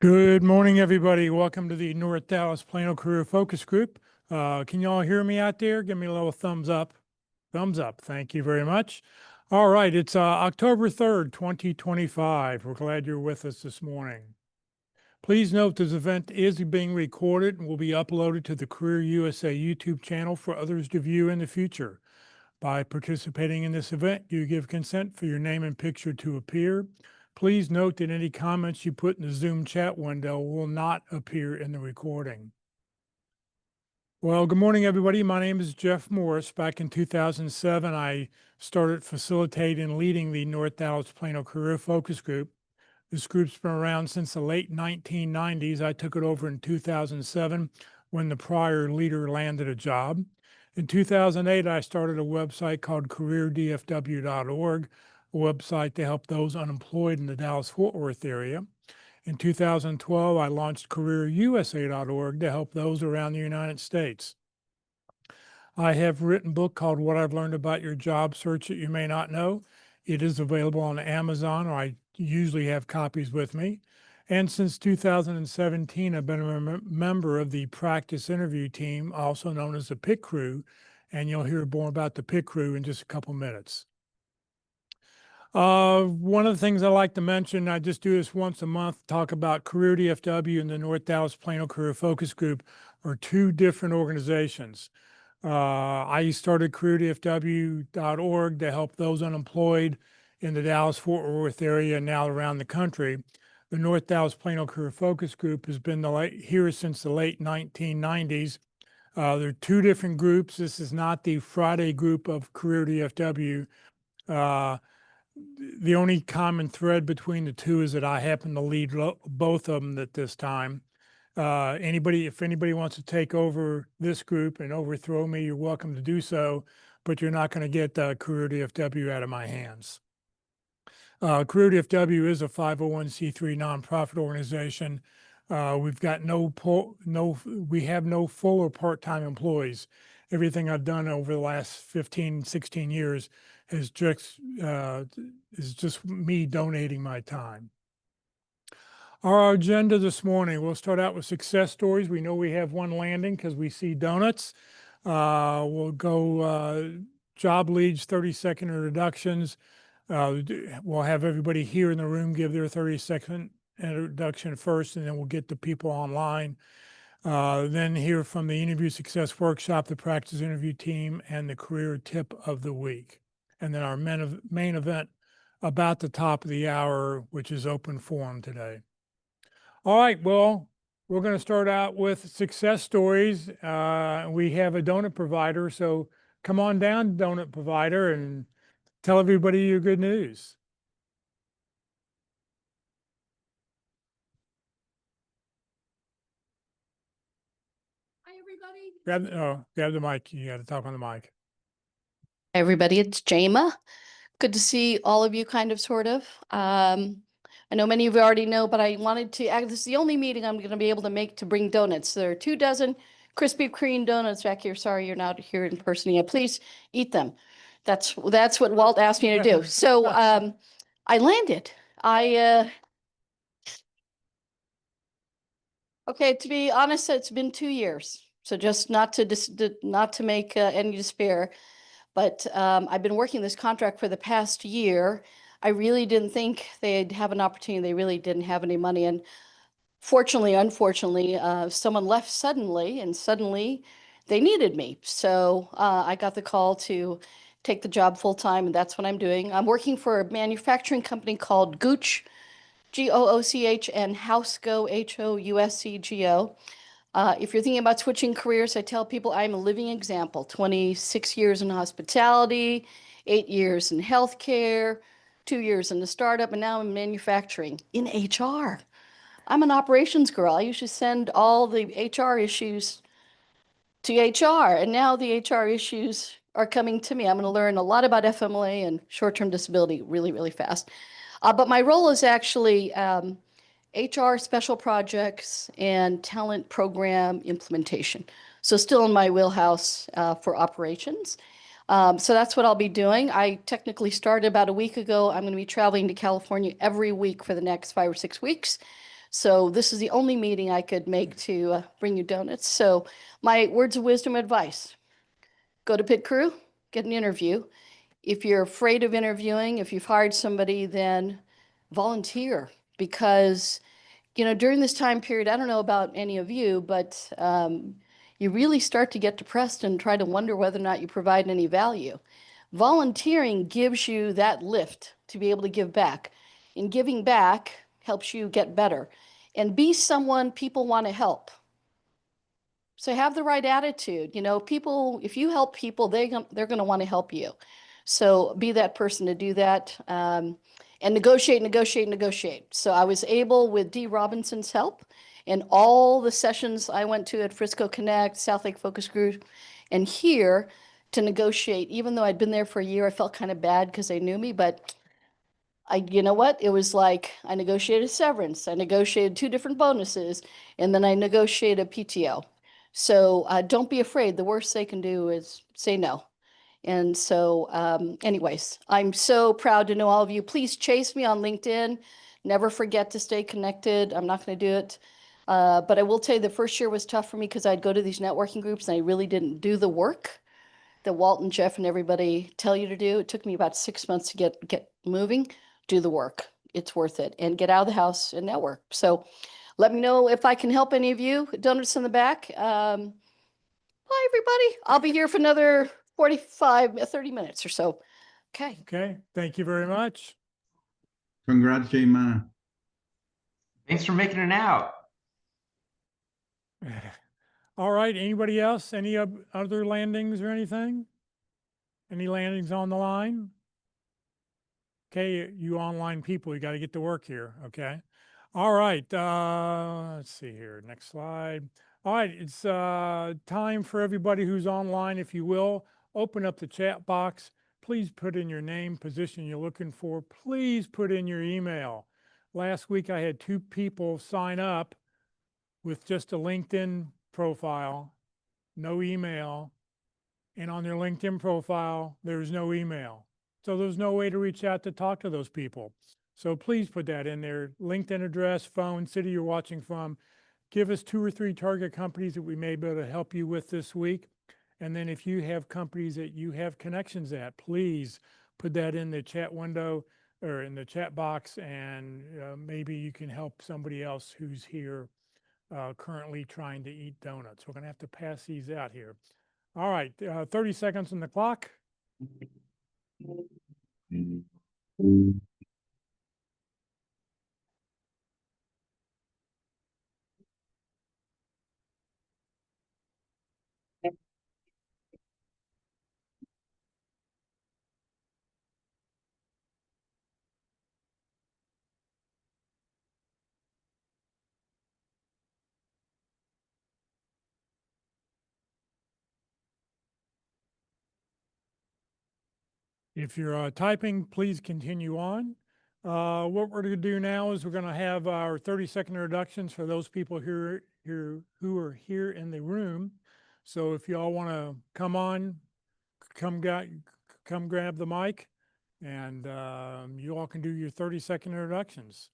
Good morning, everybody. Welcome to the North Dallas Plano Career Focus Group. Can you all hear me out there? Give me a little thumbs up. Thumbs up. Thank you very much. All right. It's October 3rd, 2025. We're glad you're with us this morning. Please note this event is being recorded and will be uploaded to the Career USA YouTube channel for others to view in the future. By participating in this event, you give consent for your name and picture to appear. Please note that any comments you put in the Zoom chat window will not appear in the recording. Well, good morning, everybody. My name is Jeff Morris. Back in 2007, I started facilitating and leading the North Dallas Plano Career Focus Group. This group's been around since the late 1990s. I took it over in 2007 when the prior leader landed a job. In 2008, I started a website called careerdfw.org, a website to help those unemployed in the Dallas-Fort Worth area. In 2012, I launched careerusa.org to help those around the United States. I have written a book called What I've Learned About Your Job Search That You May Not Know. It is available on Amazon, or I usually have copies with me. And since 2017, I've been a member of the practice interview team, also known as the PIT Crew, and you'll hear more about the PIT Crew in just a couple minutes. One of the things I like to mention, I just do this once a month, talk about Career DFW and the North Dallas Plano Career Focus Group are two different organizations. I started careerdfw.org to help those unemployed in the Dallas-Fort Worth area and now around the country. The North Dallas Plano Career Focus Group has been here since the late 1990s. There are two different groups. This is not the Friday group of Career DFW. The only common thread between the two is that I happen to lead both of them at this time. If anybody wants to take over this group and overthrow me, you're welcome to do so, but you're not going to get Career DFW out of my hands. Career DFW is a 501c3 nonprofit organization. We have no full or part-time employees. Everything I've done over the last 15, 16 years is just me donating my time. Our agenda this morning, we'll start out with success stories. We know we have one landing because we see donuts. We'll go job leads, 30-second introductions. We'll have everybody here in the room give their 30-second introduction first, and then we'll get the people online. Then hear from the Interview Success Workshop, the Practice Interview Team, and the Career Tip of the Week. And then our main event about the top of the hour, which is open forum today. All right, well, we're going to start out with success stories. We have a donut provider, so come on down, donut provider, and tell everybody your good news. Hi, everybody. Grab the mic. You got to talk on the mic. Hi, everybody. It's Jama. Good to see all of you, kind of, sort of. I know many of you already know, but I wanted to, this is the only meeting I'm going to be able to make to bring donuts. There are 2 dozen Krispy Kreme donuts back here. Sorry, you're not here in person yet. Please eat them. That's what Walt asked me to do. So I landed. Okay, to be honest, it's been 2 years. So just not to make any despair, but I've been working this contract for the past year. I really didn't think they'd have an opportunity. They really didn't have any money. And unfortunately, someone left suddenly, and suddenly they needed me. So I got the call to take the job full time, and that's what I'm doing. I'm working for a manufacturing company called Gooch, Gooch, and Housego, Houscgo. If you're thinking about switching careers, I tell people I'm a living example. 26 years in hospitality, 8 years in healthcare, 2 years in the startup, and now I'm in manufacturing in HR. I'm an operations girl. I used to send all the HR issues to HR, and now the HR issues are coming to me. I'm going to learn a lot about FMLA and short-term disability really, really fast. But my role is actually HR special projects and talent program implementation. So still in my wheelhouse for operations. So that's what I'll be doing. I technically started about a week ago. I'm going to be traveling to California every week for the next 5 or 6 weeks So this is the only meeting I could make to bring you donuts. So my words of wisdom advice, go to Pit Crew, get an interview. If you're afraid of interviewing, if you've hired somebody, then volunteer, because during this time period, I don't know about any of you, but you really start to get depressed and try to wonder whether or not you provide any value. Volunteering gives you that lift to be able to give back. And giving back helps you get better and be someone people want to help. So have the right attitude. People, if you help people, they're going to want to help you. So be that person to do that, and negotiate, negotiate, negotiate. So I was able, with Dee Robinson's help and all the sessions I went to at Frisco Connect, South Lake Focus Group, and here, to negotiate. Even though I'd been there for a year, I felt kind of bad because they knew me, but you know what? It was like I negotiated severance, I negotiated 2 different bonuses, and then I negotiated PTO. So don't be afraid. The worst they can do is say no. And so anyways, I'm so proud to know all of you. Please chase me on LinkedIn. Never forget to stay connected. I'm not going to do it. But I will tell you the first year was tough for me because I'd go to these networking groups and I really didn't do the work that Walt and Jeff and everybody tell you to do. It took me about 6 months to get moving. Do the work. It's worth it. And get out of the house and network. So let me know if I can help any of you. Donuts in the back. Bye, everybody. I'll be here for another 30 minutes or so. Okay. Okay, thank you very much. Congrats, J-Ma. Thanks for making it out. All right, anybody else? Any other landings or anything? Any landings on the line? Okay, you online people, you got to get to work here, okay? All right, let's see here, next slide. All right, it's time for everybody who's online, if you will, open up the chat box. Please put in your name, position you're looking for. Please put in your email. Last week I had 2 people sign up with just a LinkedIn profile, no email, and on their LinkedIn profile, there's no email. So there's no way to reach out to talk to those people. So please put that in there, LinkedIn address, phone, city you're watching from. Give us 2 or 3 target companies that we may be able to help you with this week. And then if you have companies that you have connections at, please put that in the chat window or in the chat box, and maybe you can help somebody else who's here currently trying to eat donuts. We're going to have to pass these out here. All right, 30 seconds on the clock. If you're typing, please continue on. What we're going to do now is we're going to have our 30-second introductions for those people who are here in the room. So if you all want to come on, come grab the mic, and you all can do your 30-second introductions.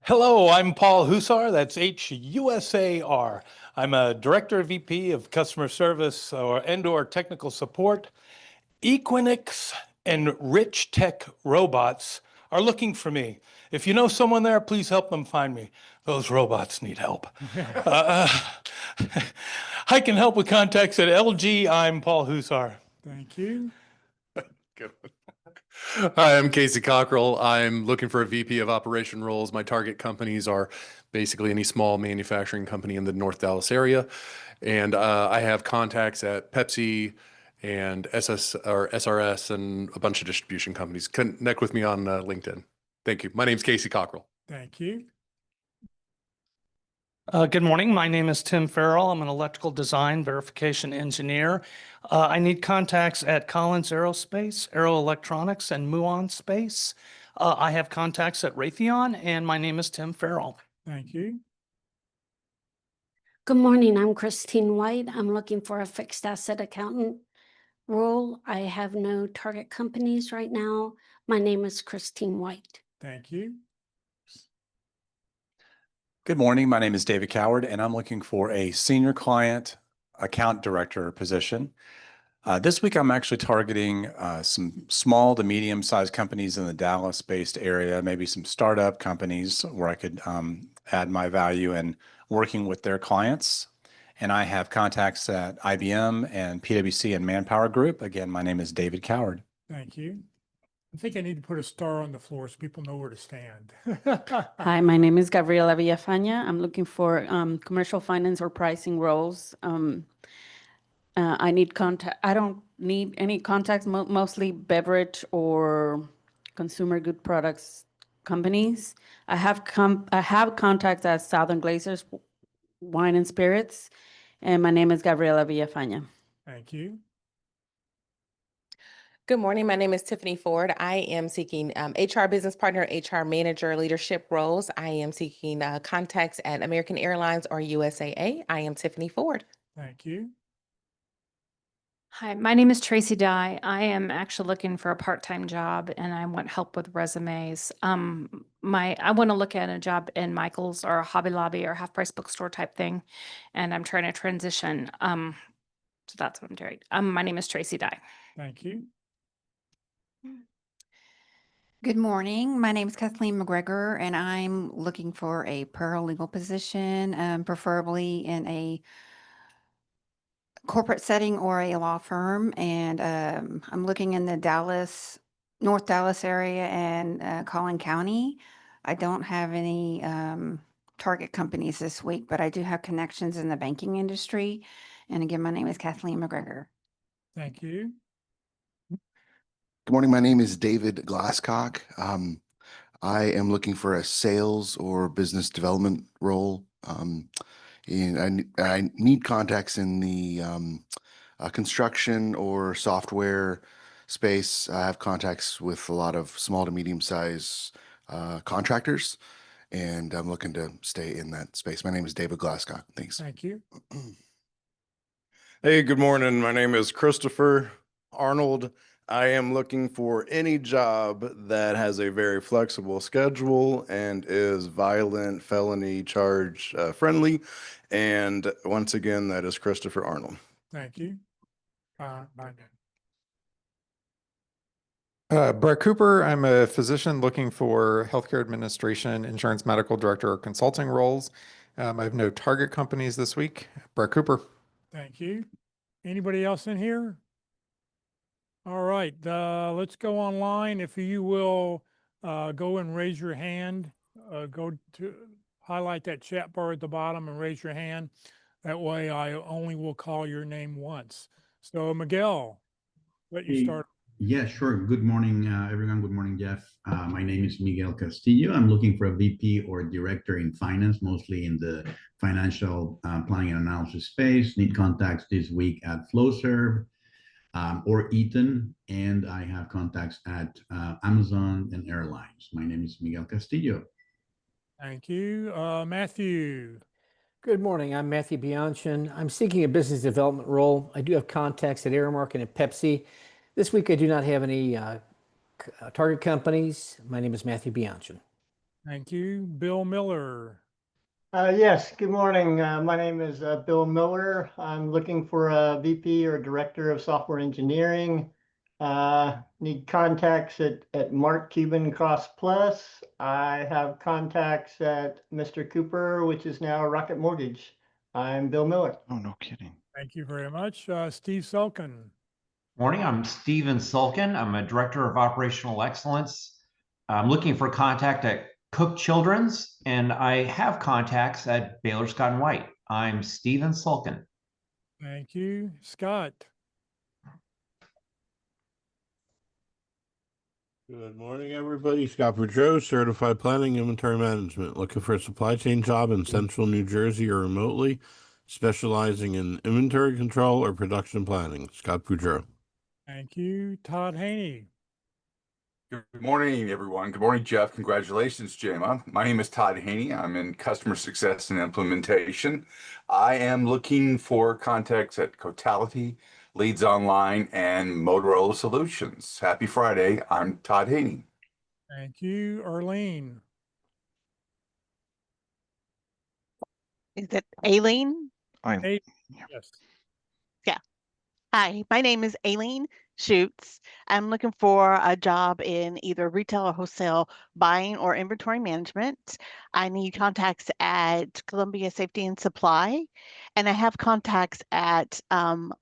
Hello, I'm Paul Husar. That's H-U-S-A-R. I'm a Director VP of Customer Service and/or Technical Support. Equinix and Rich Tech Robots are looking for me. If you know someone there, please help them find me. Those robots need help. I can help with contacts at LG. I'm Paul Husar. Thank you. Good one. Hi, I'm Casey Cockrell. I'm looking for a VP of operation roles. My target companies are basically any small manufacturing company in the North Dallas area. And I have contacts at Pepsi and SRS and a bunch of distribution companies. Connect with me on LinkedIn. Thank you. My name's Casey Cockrell. Thank you. Good morning. My name is Tim Farrell. I'm an electrical design verification engineer. I need contacts at Collins Aerospace, Aero Electronics, and Muon Space. I have contacts at Raytheon, and my name is Tim Farrell. Thank you. Good morning. I'm Christine White. I'm looking for a fixed asset accountant role. I have no target companies right now. My name is Christine White. Thank you. Good morning. My name is David Coward, and I'm looking for a senior client account director position. This week, I'm actually targeting some small to medium-sized companies in the Dallas-based area, maybe some startup companies where I could add my value in working with their clients. And I have contacts at IBM and PwC and Manpower Group. Again, my name is David Coward. Thank you. I think I need to put a star on the floor so people know where to stand. Hi, my name is Gabriela Villafaña. I'm looking for commercial finance or pricing roles. I need contact. I don't need any contacts, mostly beverage or consumer good products companies. I have contacts at Southern Glazers Wine and Spirits, and my name is Gabriela Villafaña. Thank you. Good morning. My name is Tiffany Ford. I am seeking HR business partner, HR manager leadership roles. I am seeking contacts at American Airlines or USAA. I am Tiffany Ford. Thank you. Hi, my name is Tracy Dye. I am actually looking for a part-time job and I want help with resumes. I want to look at a job in Michael's or a Hobby Lobby or Half Price Bookstore type thing, and I'm trying to transition. So that's what I'm doing. My name is Tracy Dye. Thank you. Good morning. My name is Kathleen McGregor, and I'm looking for a paralegal position, preferably in a corporate setting or a law firm. And I'm looking in the North Dallas area and Collin County. I don't have any target companies this week, but I do have connections in the banking industry. And again, my name is Kathleen McGregor. Thank you. Good morning. My name is David Glasscock. I am looking for a sales or business development role. And I need contacts in the construction or software space. I have contacts with a lot of small to medium size contractors, and I'm looking to stay in that space. My name is David Glasscock. Thanks. Thank you. Hey, good morning. My name is Christopher Arnold. I am looking for any job that has a very flexible schedule and is violent felony charge friendly. And once again, that is Christopher Arnold. Thank you. Bye. Brett Cooper. I'm a physician looking for healthcare administration, insurance medical director, or consulting roles. I have no target companies this week. Brett Cooper. Thank you. Anybody else in here? All right, let's go online. If you will go and raise your hand, go to highlight that chat bar at the bottom and raise your hand. That way I only will call your name once. So Miguel, let you start. Yeah, sure. Good morning, everyone. Good morning, Jeff. My name is Miguel Castillo. I'm looking for a VP or director in finance, mostly in the financial planning and analysis space. Need contacts this week at Flowserve or Eaton, and I have contacts at Amazon and airlines. My name is Miguel Castillo. Thank you. Matthew. Good morning. I'm Matthew Bianchin. I'm seeking a business development role. I do have contacts at Aramark and at Pepsi. This week, I do not have any target companies. My name is Matthew Bianchin. Thank you. Bill Miller. Yes, good morning. My name is Bill Miller. I'm looking for a VP or director of software engineering. Need contacts at Mark Cuban Cost Plus. I have contacts at Mr. Cooper, which is now Rocket Mortgage. I'm Bill Miller. Oh, no kidding. Thank you very much. Steve Selkin. Morning, I'm Steven Sulkin. I'm a director of operational excellence. I'm looking for contact at Cook Children's, and I have contacts at Baylor Scott and White. I'm Steven Sulkin. Thank you. Scott. Good morning, everybody. Scott Boudreau, Certified Planning Inventory Management. Looking for a supply chain job in central New Jersey or remotely, specializing in inventory control or production planning. Scott Boudreau. Thank you. Todd Haney. Good morning, everyone. Good morning, Jeff. Congratulations, Jema. My name is Todd Haney. I'm in customer success and implementation. I am looking for contacts at Cotality, Leads Online, and Motorola Solutions. Happy Friday. I'm Todd Haney. Thank you. Arlene. Is it Aileen? Hey, yes. Yeah. Hi, my name is Aileen Schutz. I'm looking for a job in either retail or wholesale buying or inventory management. I need contacts at Columbia Safety and Supply, and I have contacts at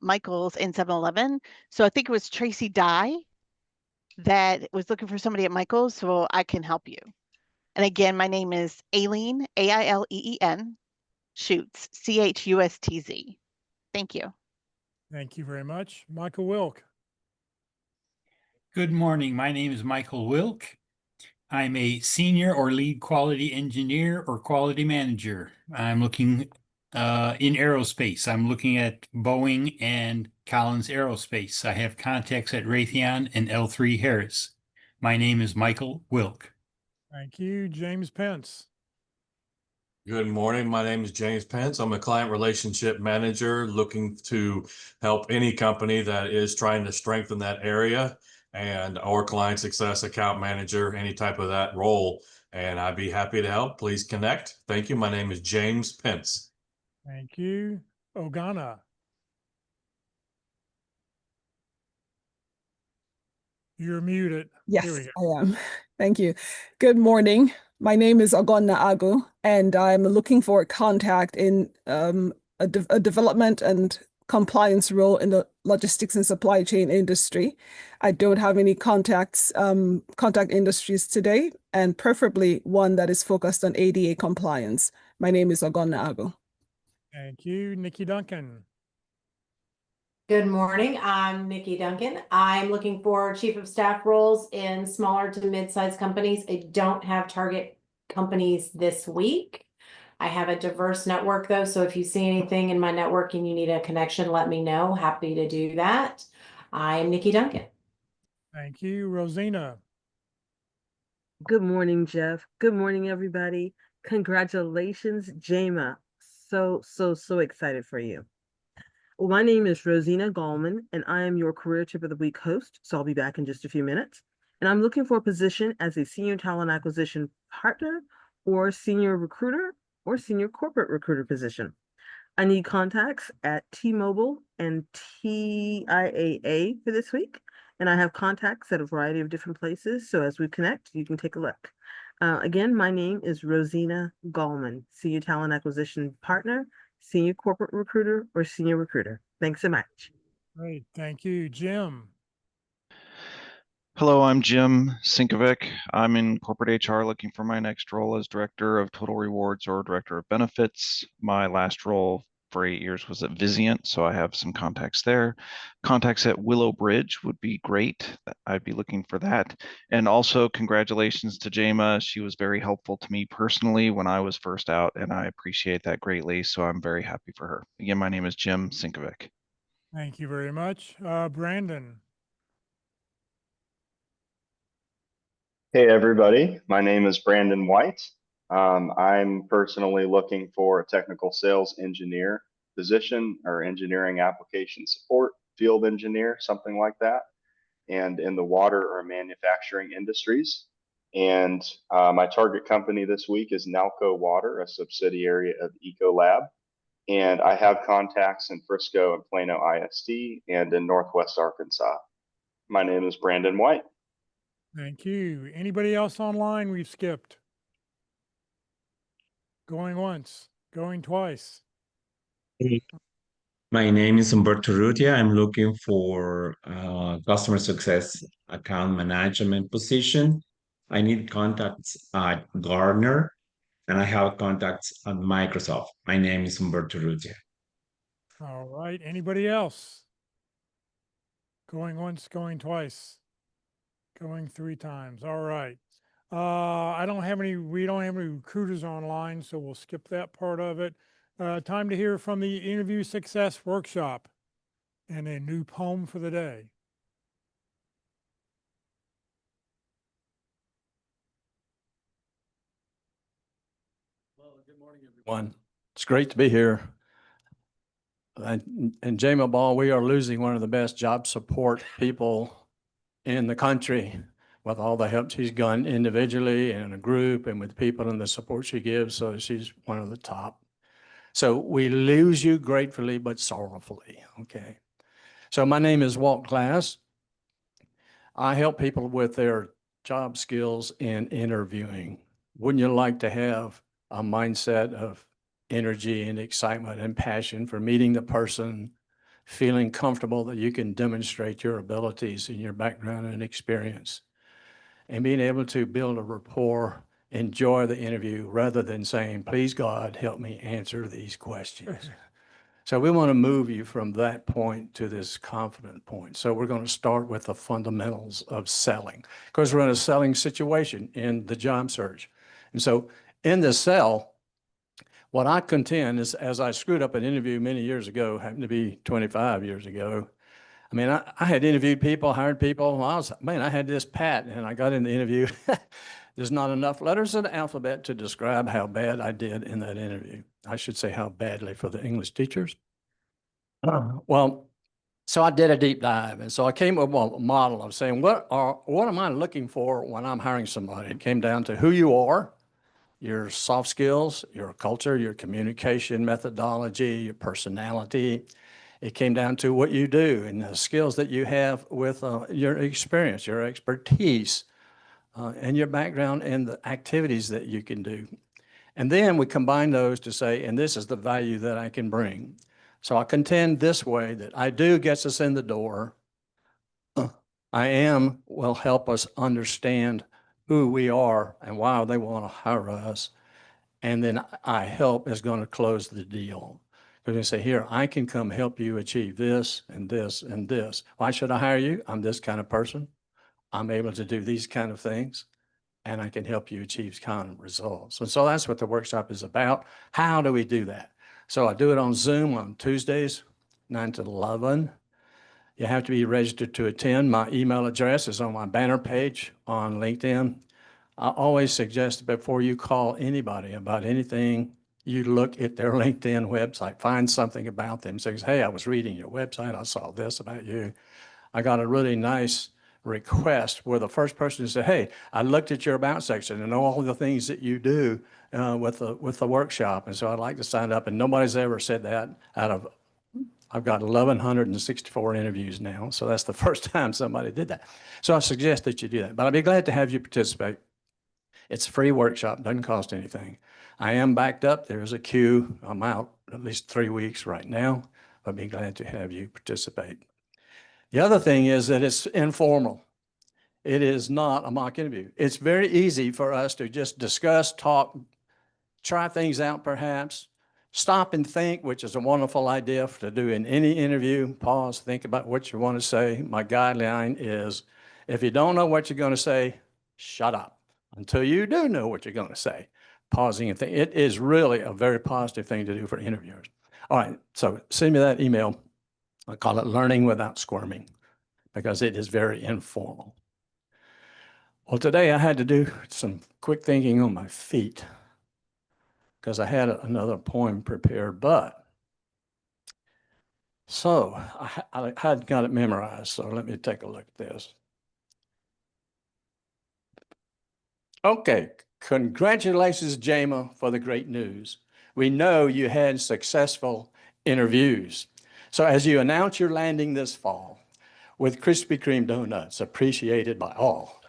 Michael's and 7-Eleven. So I think it was Tracy Dye that was looking for somebody at Michael's, so I can help you. And again, my name is Aileen, Aileen Schutz, Chustz. Thank you. Thank you very much. Michael Wilk. Good morning. My name is Michael Wilk. I'm a senior or lead quality engineer or quality manager. I'm looking in aerospace. I'm looking at Boeing and Collins Aerospace. I have contacts at Raytheon and L3 Harris. My name is Michael Wilk. Thank you. James Pence. Good morning. My name is James Pence. I'm a client relationship manager looking to help any company that is trying to strengthen that area, and or client success account manager, any type of that role. And I'd be happy to help. Please connect. Thank you. My name is James Pence. Thank you. Ogana. You're muted. Yes, Here we go. I am. Thank you. Good morning. My name is Ogonna Agu, and I'm looking for a contact in a development and compliance role in the logistics and supply chain industry. I don't have any contact industries today, and preferably one that is focused on ADA compliance. My name is Ogonna Agu. Thank you. Nikki Duncan. Good morning. I'm Nikki Duncan. I'm looking for chief of staff roles in smaller to mid-sized companies. I don't have target companies this week. I have a diverse network though, so if you see anything in my network and you need a connection, let me know. Happy to do that. I'm Nikki Duncan. Thank you. Rosina. Good morning, Jeff. Good morning, everybody. Congratulations, Jama. So excited for you. Well, my name is Rosina Gallman, and I am your Career Tip of the Week host, so I'll be back in just a few minutes. And I'm looking for a position as a senior talent acquisition partner or senior recruiter or senior corporate recruiter position. I need contacts at T-Mobile and TIAA for this week, and I have contacts at a variety of different places, so as we connect, you can take a look. Again, my name is Rosina Gallman, Senior Talent Acquisition Partner, Senior Corporate Recruiter, or Senior Recruiter. Thanks so much. Great. Thank you. Jim. Hello, I'm Jim Sinkovic. I'm in corporate HR looking for my next role as Director of Total Rewards or Director of Benefits. My last role for 8 years was at Vizient, so I have some contacts there. Contacts at Willow Bridge would be great. I'd be looking for that. And also congratulations to Jama. She was very helpful to me personally when I was first out, and I appreciate that greatly, so I'm very happy for her. Again, my name is Jim Sinkovic. Thank you very much. Brandon. Hey, everybody. My name is Brandon White. I'm personally looking for a technical sales engineer position or engineering application support, field engineer, something like that, and in the water or manufacturing industries. And my target company this week is Nalco Water, a subsidiary of Ecolab. And I have contacts in Frisco and Plano ISD and in Northwest Arkansas. My name is Brandon White. Thank you. Anybody else online we've skipped? Going once, going twice. My name is Humberto Rutia. I'm looking for customer success account management position. I need contacts at Gartner, and I have contacts at Microsoft. My name is Humberto Rutia. All right. Anybody else? Going once, going twice, going 3 times. All right. We don't have any recruiters online, so we'll skip that part of it. Time to hear from the Interview Success Workshop and a new poem for the day. One. It's great to be here. And Jama Ball, we are losing one of the best job support people in the country. with all the help she's gotten individually and in a group and with people and the support she gives. So she's one of the top. So we lose you gratefully, but sorrowfully. Okay. So my name is Walt Glass. I help people with their job skills in interviewing. Wouldn't you like to have a mindset of energy and excitement and passion for meeting the person, feeling comfortable that you can demonstrate your abilities and your background and experience, and being able to build a rapport, enjoy the interview rather than saying, please God, help me answer these questions. So we want to move you from that point to this confident point. So we're going to start with the fundamentals of selling, because we're in a selling situation in the job search. And so in the sell, what I contend is, as I screwed up an interview many years ago, happened to be 25 years ago. I mean, I had interviewed people, hired people. I had this pat, and I got in the interview. There's not enough letters in the alphabet to describe how bad I did in that interview. I should say how badly for the English teachers. Well, so I did a deep dive. And so I came up with a model of saying, what am I looking for when I'm hiring somebody? It came down to who you are, your soft skills, your culture, your communication methodology, your personality. It came down to what you do and the skills that you have with your experience, your expertise, and your background and the activities that you can do. And then we combine those to say, and this is the value that I can bring. So I contend this way that I do gets us in the door. I am will help us understand who we are and why they want to hire us. And then I help is going to close the deal. Because they say, here, I can come help you achieve this and this and this. Why should I hire you? I'm this kind of person. I'm able to do these kind of things, and I can help you achieve kind of results. And so that's what the workshop is about. How do we do that? So I do it on Zoom on Tuesdays, 9 to 11. You have to be registered to attend. My email address is on my banner page on LinkedIn. I always suggest before you call anybody about anything, you look at their LinkedIn website, find something about them. Says, hey, I was reading your website. I saw this about you. I got a really nice request where the first person said, hey, I looked at your about section and all the things that you do with the workshop. And so I'd like to sign up. And nobody's ever said that I've got 1,164 interviews now. So that's the first time somebody did that. So I suggest that you do that. But I'd be glad to have you participate. It's a free workshop, doesn't cost anything. I am backed up. There's a queue. I'm out at least 3 weeks right now. I'd be glad to have you participate. The other thing is that it's informal. It is not a mock interview. It's very easy for us to just discuss, talk, try things out perhaps, stop and think, which is a wonderful idea to do in any interview. Pause, think about what you want to say. My guideline is, if you don't know what you're going to say, shut up until you do know what you're going to say. Pausing and think. It is really a very positive thing to do for interviewers. All right, so send me that email. I call it Learning Without Squirming, because it is very informal. Well, today I had to do some quick thinking on my feet because I had another poem prepared, but so I hadn't got it memorized. So let me take a look at this. Okay, congratulations, Jama, for the great news. We know you had successful interviews. So as you announce your landing this fall with Krispy Kreme donuts appreciated by all,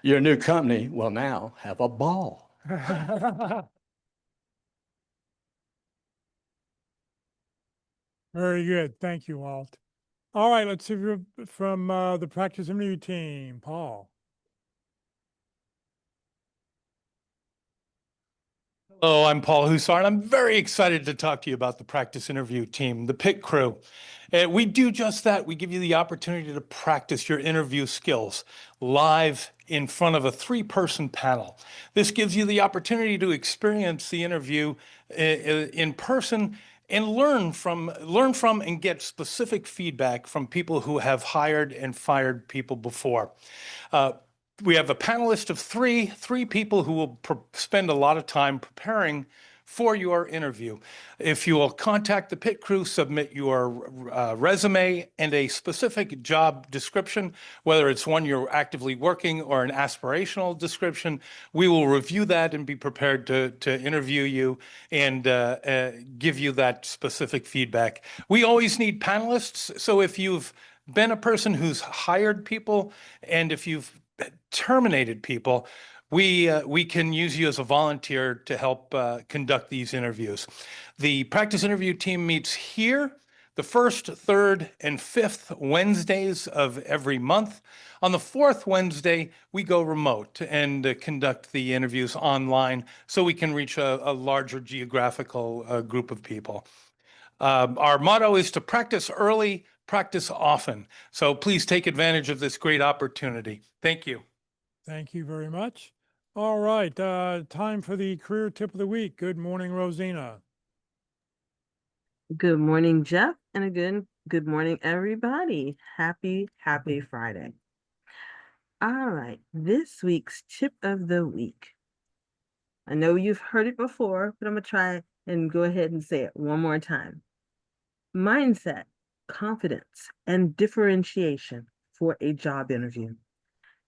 your new company will now have a ball. Very good. Thank you, Walt. All right, let's hear from the practice interview team. Paul. Hello, I'm Paul Hussar, and I'm very excited to talk to you about the practice interview team, the PIT crew. We do just that. We give you the opportunity to practice your interview skills live in front of a 3-person panel. This gives you the opportunity to experience the interview in person and learn from and get specific feedback from people who have hired and fired people before. We have a panelist of three people who will spend a lot of time preparing for your interview. If you will contact the pit crew, submit your resume and a specific job description, whether it's one you're actively working or an aspirational description, we will review that and be prepared to interview you and give you that specific feedback. We always need panelists, so if you've been a person who's hired people and if you've terminated people, we can use you as a volunteer to help conduct these interviews. The practice interview team meets here the first, third, and fifth Wednesdays of every month. On the fourth Wednesday, we go remote and conduct the interviews online so we can reach a larger geographical group of people. Our motto is to practice early, practice often. So please take advantage of this great opportunity. Thank you. Thank you very much. All right, time for the career tip of the week. Good morning, Rosina. Good morning, Jeff, and again, good morning, everybody. Happy Friday. All right, this week's tip of the week. I know you've heard it before, but I'm going to try and go ahead and say it one more time. Mindset, confidence, and differentiation for a job interview.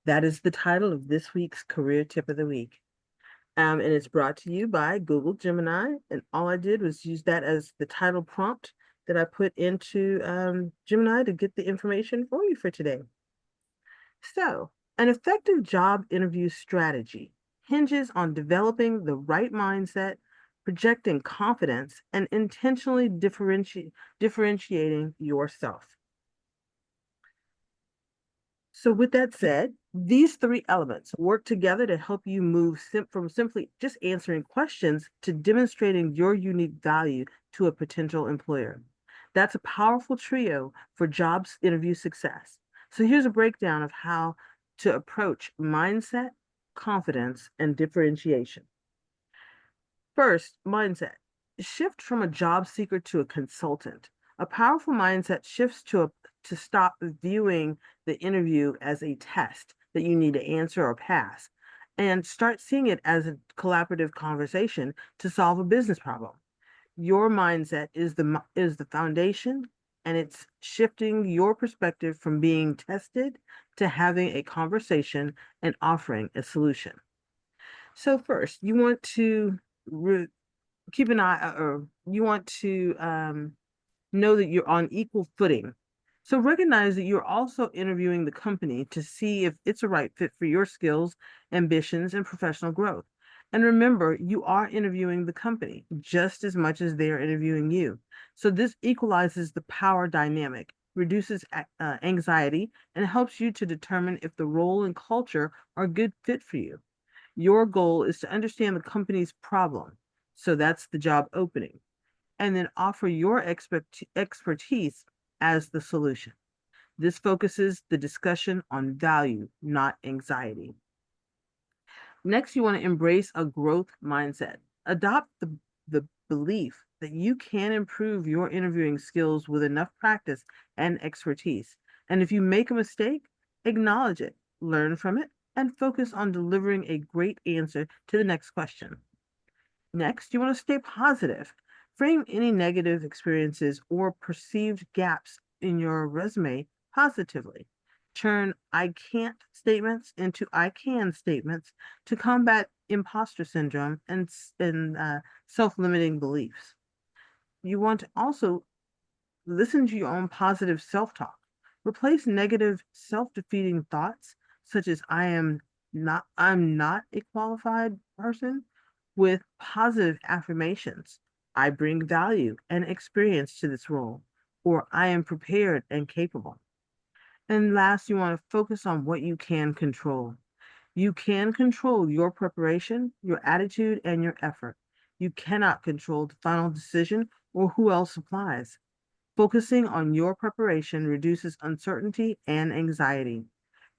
That is the title of this week's career tip of the week. And it's brought to you by Google Gemini. And all I did was use that as the title prompt that I put into Gemini to get the information for you for today. So, an effective job interview strategy hinges on developing the right mindset, projecting confidence, and intentionally differentiating yourself. So with that said, these three elements work together to help you move from simply just answering questions to demonstrating your unique value to a potential employer. That's a powerful trio for jobs interview success. So here's a breakdown of how to approach mindset, confidence, and differentiation. First, mindset. Shift from a job seeker to a consultant. A powerful mindset shifts to stop viewing the interview as a test that you need to answer or pass, and start seeing it as a collaborative conversation to solve a business problem. Your mindset is the foundation, and it's shifting your perspective from being tested to having a conversation and offering a solution. So first, you want to keep an eye, or you want to know that you're on equal footing. So recognize that you're also interviewing the company to see if it's a right fit for your skills, ambitions, and professional growth. And remember, you are interviewing the company just as much as they are interviewing you. So this equalizes the power dynamic, reduces anxiety, and helps you to determine if the role and culture are a good fit for you. Your goal is to understand the company's problem. So that's the job opening, and then offer your expertise as the solution. This focuses the discussion on value, not anxiety. Next, you want to embrace a growth mindset. Adopt the belief that you can improve your interviewing skills with enough practice and expertise. And if you make a mistake, acknowledge it, learn from it, and focus on delivering a great answer to the next question. Next, you want to stay positive. Frame any negative experiences or perceived gaps in your resume positively. Turn I can't statements into I can statements to combat imposter syndrome and self-limiting beliefs. You want to also listen to your own positive self-talk. Replace negative self-defeating thoughts such as I'm not a qualified person with positive affirmations. I bring value and experience to this role, or I am prepared and capable. And last, you want to focus on what you can control. You can control your preparation, your attitude, and your effort. You cannot control the final decision or who else applies. Focusing on your preparation reduces uncertainty and anxiety.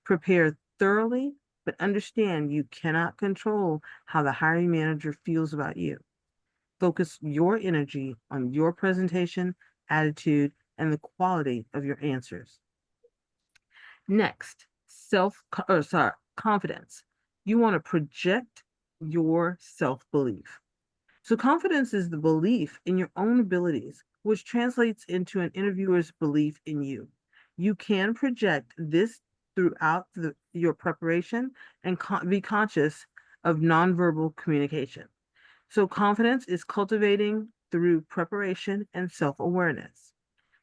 Prepare thoroughly, but understand you cannot control how the hiring manager feels about you. Focus your energy on your presentation, attitude, and the quality of your answers. Next, confidence. You want to project your self-belief. So confidence is the belief in your own abilities, which translates into an interviewer's belief in you. You can project this throughout your preparation and be conscious of nonverbal communication. So confidence is cultivating through preparation and self-awareness.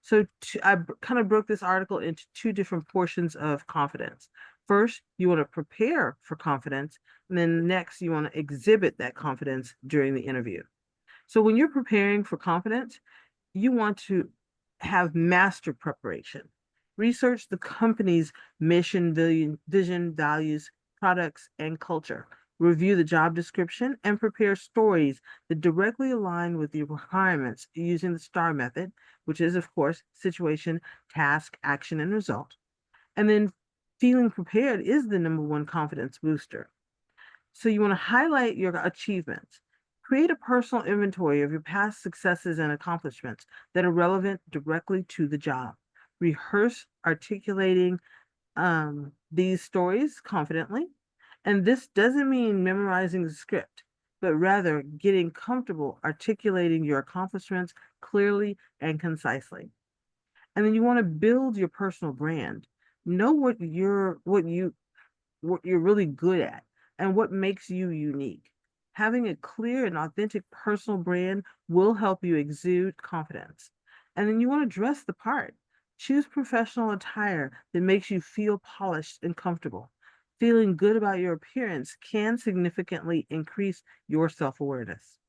So I kind of broke this article into two different portions of confidence. First, you want to prepare for confidence, and then next, you want to exhibit that confidence during the interview. So when you're preparing for confidence, you want to have master preparation. Research the company's mission, vision, values, products, and culture. Review the job description and prepare stories that directly align with the requirements using the STAR method, which is, of course, situation, task, action, and result. And then feeling prepared is the #1 confidence booster. So you want to highlight your achievements. Create a personal inventory of your past successes and accomplishments that are relevant directly to the job. Rehearse articulating these stories confidently. And this doesn't mean memorizing the script, but rather getting comfortable articulating your accomplishments clearly and concisely. And then you want to build your personal brand. Know what you're really good at and what makes you unique. Having a clear and authentic personal brand will help you exude confidence. And then you want to dress the part. Choose professional attire that makes you feel polished and comfortable. Feeling good about your appearance can significantly increase your self-awareness.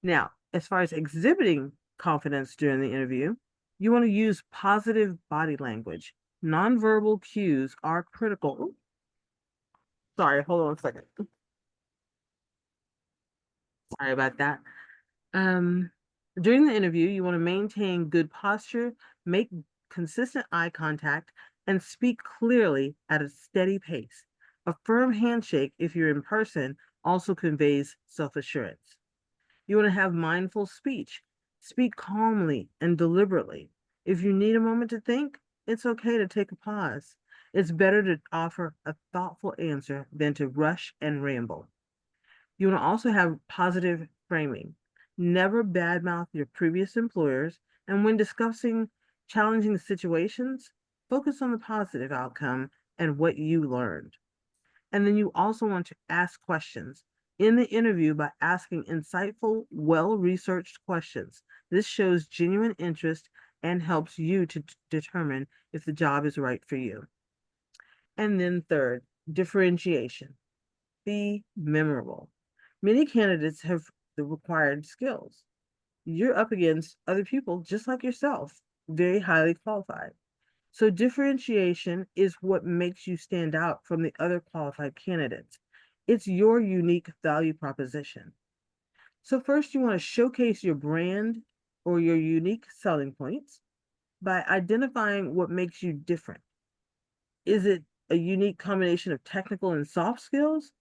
Now, as far as exhibiting confidence during the interview, you want to use positive body language. Nonverbal cues are critical. Sorry, hold on a second. Sorry about that. During the interview, you want to maintain good posture, make consistent eye contact, and speak clearly at a steady pace. A firm handshake, if you're in person, also conveys self-assurance. You want to have mindful speech. Speak calmly and deliberately. If you need a moment to think, it's okay to take a pause. It's better to offer a thoughtful answer than to rush and ramble. You want to also have positive framing. Never badmouth your previous employers, and when discussing challenging situations, focus on the positive outcome and what you learned. And then you also want to ask questions in the interview by asking insightful, well-researched questions. This shows genuine interest and helps you to determine if the job is right for you. And then third, differentiation. Be memorable. Many candidates have the required skills. You're up against other people just like yourself, very highly qualified. So differentiation is what makes you stand out from the other qualified candidates. It's your unique value proposition. So first, you want to showcase your brand or your unique selling points by identifying what makes you different. Is it a unique combination of technical and soft skills,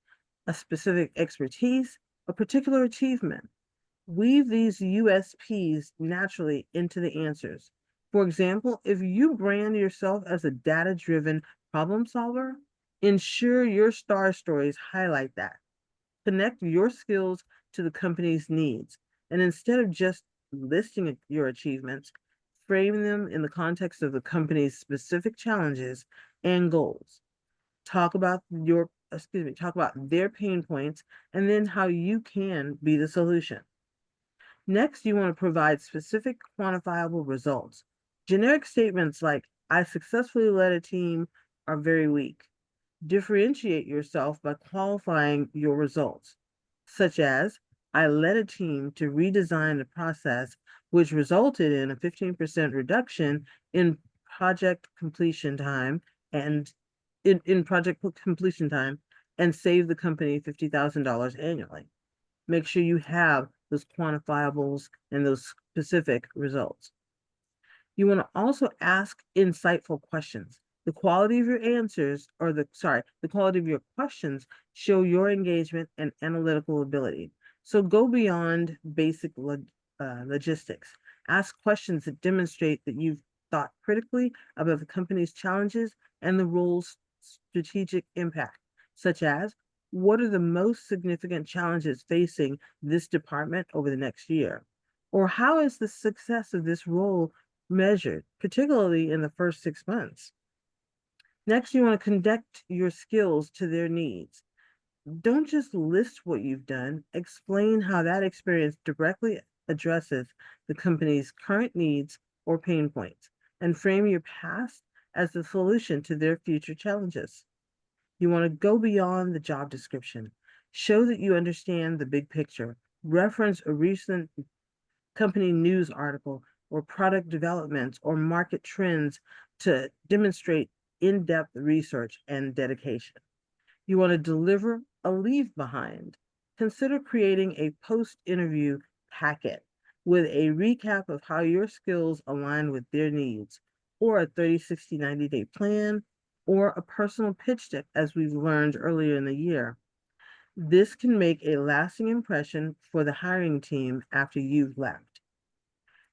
a specific expertise, a particular achievement? Weave these USPs naturally into the answers. For example, if you brand yourself as a data-driven problem solver, ensure your STAR stories highlight that. Connect your skills to the company's needs. And instead of just listing your achievements, frame them in the context of the company's specific challenges and goals. Talk about their pain points and then how you can be the solution. Next, you want to provide specific quantifiable results. Generic statements like, I successfully led a team are very weak. Differentiate yourself by qualifying your results, such as, I led a team to redesign a process which resulted in a 15% reduction in project completion time and save the company $50,000 annually. Make sure you have those quantifiables and those specific results. You want to also ask insightful questions. The quality of your answers, or the quality of your questions show your engagement and analytical ability. So go beyond basic logistics. Ask questions that demonstrate that you've thought critically about the company's challenges and the role's strategic impact, such as, What are the most significant challenges facing this department over the next year? Or how is the success of this role measured, particularly in the first 6 months? Next, you want to connect your skills to their needs. Don't just list what you've done, explain how that experience directly addresses the company's current needs or pain points, and frame your past as the solution to their future challenges. You want to go beyond the job description. Show that you understand the big picture. Reference a recent company news article or product developments or market trends to demonstrate in-depth research and dedication. You want to deliver a leave behind. Consider creating a post-interview packet with a recap of how your skills align with their needs, or a 30, 60, 90-day plan, or a personal pitch deck, as we've learned earlier in the year. This can make a lasting impression for the hiring team after you've left.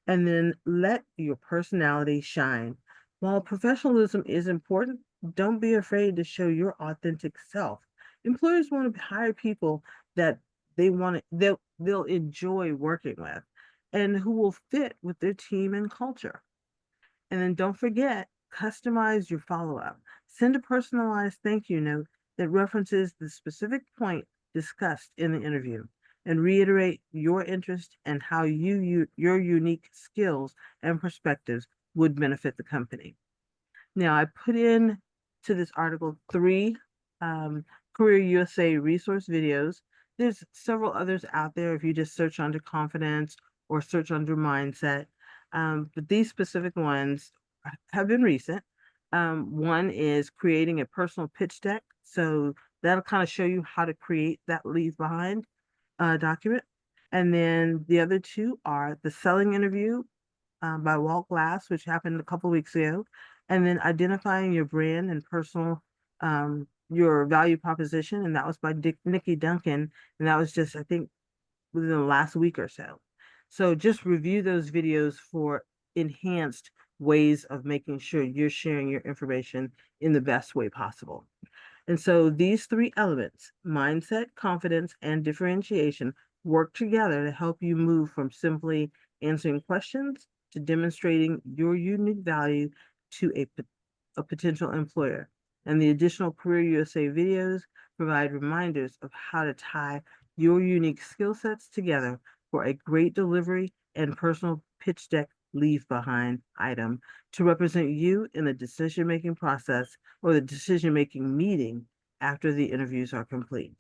And then let your personality shine. While professionalism is important, don't be afraid to show your authentic self. Employers want to hire people that they'll enjoy working with and who will fit with their team and culture. And then don't forget, customize your follow-up. Send a personalized thank you note that references the specific point discussed in the interview and reiterate your interest and how your unique skills and perspectives would benefit the company. Now, I put in to this article 3 Career USA resource videos. There's several others out there if you just search under confidence or search under mindset. But these specific ones have been recent. One is creating a personal pitch deck. So that'll kind of show you how to create that leave behind document. And then the other 2 are the selling interview by Walt Glass, which happened a couple weeks ago, and then identifying your brand and personal, your value proposition, and that was by Nikki Duncan, and that was just, I think, within the last week or so. So just review those videos for enhanced ways of making sure you're sharing your information in the best way possible. And so these 3 elements, mindset, confidence, and differentiation, work together to help you move from simply answering questions to demonstrating your unique value to a potential employer. And the additional Career USA videos provide reminders of how to tie your unique skill sets together for a great delivery and personal pitch deck leave behind item to represent you in the decision-making process or the decision-making meeting after the interviews are complete.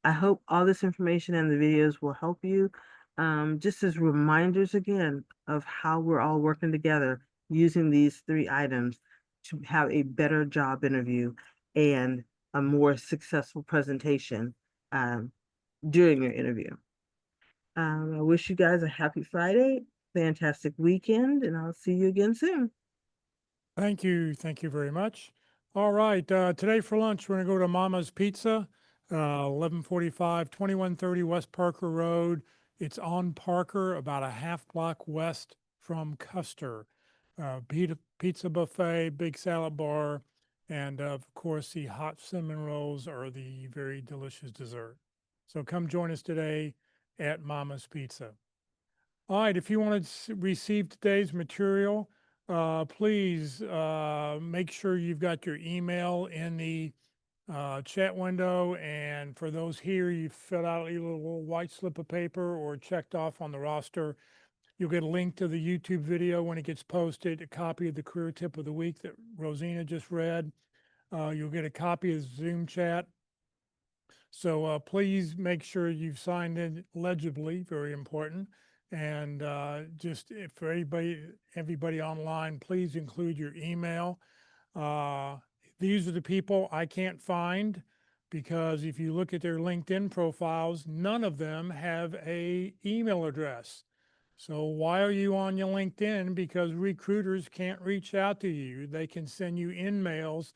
I hope all this information and the videos will help you, just as reminders again of how we're all working together using these 3 items to have a better job interview and a more successful presentation during your interview. I wish you guys a happy Friday, fantastic weekend, and I'll see you again soon. Thank you. Thank you very much. All right. Today for lunch, we're going to go to Mama's Pizza, 1145, 2130 West Parker Road. It's on Parker, about a half block west from Custer. Pizza buffet, big salad bar, and of course, the hot cinnamon rolls are the very delicious dessert. So come join us today at Mama's Pizza. All right. If you want to receive today's material, please make sure you've got your email in the chat window. And for those here, you fill out either a little white slip of paper or checked off on the roster. You'll get a link to the YouTube video when it gets posted, a copy of the career tip of the week that Rosina just read. You'll get a copy of the Zoom chat. So please make sure you've signed in legibly, very important. And just for everybody online, please include your email. These are the people I can't find because if you look at their LinkedIn profiles, none of them have an email address. So why are you on your LinkedIn? Because recruiters can't reach out to you. They can send you in-mails,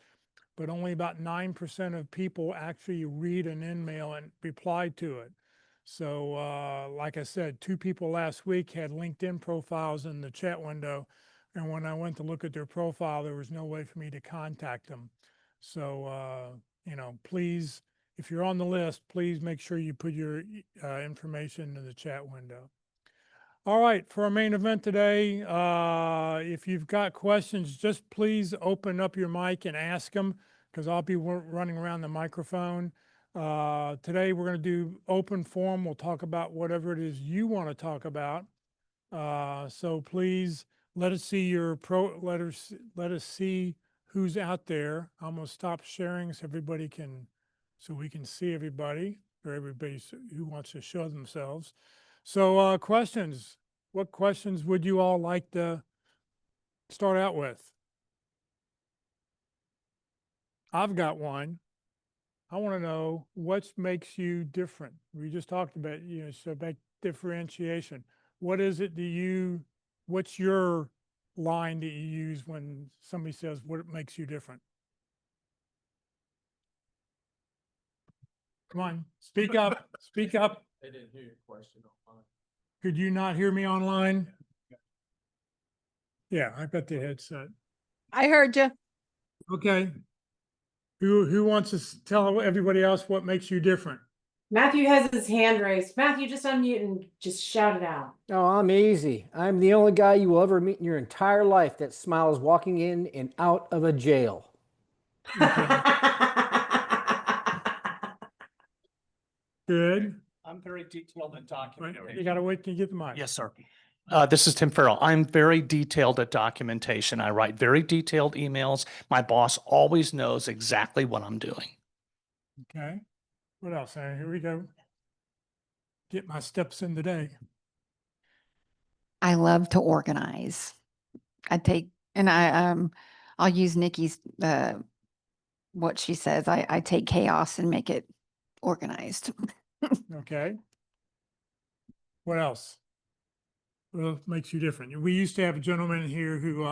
but only about 9% of people actually read an in-mail and reply to it. So like I said, 2 people last week had LinkedIn profiles in the chat window. And when I went to look at their profile, there was no way for me to contact them. So, please, if you're on the list, please make sure you put your information in the chat window. All right, for our main event today, if you've got questions, just please open up your mic and ask them, because I'll be running around the microphone. Today, we're going to do open forum. We'll talk about whatever it is you want to talk about. So please let us see your let us see who's out there. I'm going to stop sharing so we can see everybody, or everybody who wants to show themselves. So questions, what questions would you all like to start out with? I've got one. I want to know what makes you different. We just talked about, so about differentiation. What is it what's your line that you use when somebody says what makes you different? Come on, speak up, speak up. I didn't hear your question online. Could you not hear me online? Yeah, I've got the headset. I heard you. Okay. Who wants to tell everybody else what makes you different? Matthew has his hand raised. Matthew, just unmute and just shout it out. Oh, I'm easy. I'm the only guy you will ever meet in your entire life that smiles walking in and out of a jail. Good. I'm very detailed and documented. You got to wait till you get the mic. Yes, sir. This is Tim Farrell. I'm very detailed at documentation. I write very detailed emails. My boss always knows exactly what I'm doing. Okay. What else? Here we go. Get my steps in today. I love to organize. I'll use Nikki's what she says. I take chaos and make it organized. Okay. What else? What makes you different? We used to have a gentleman here who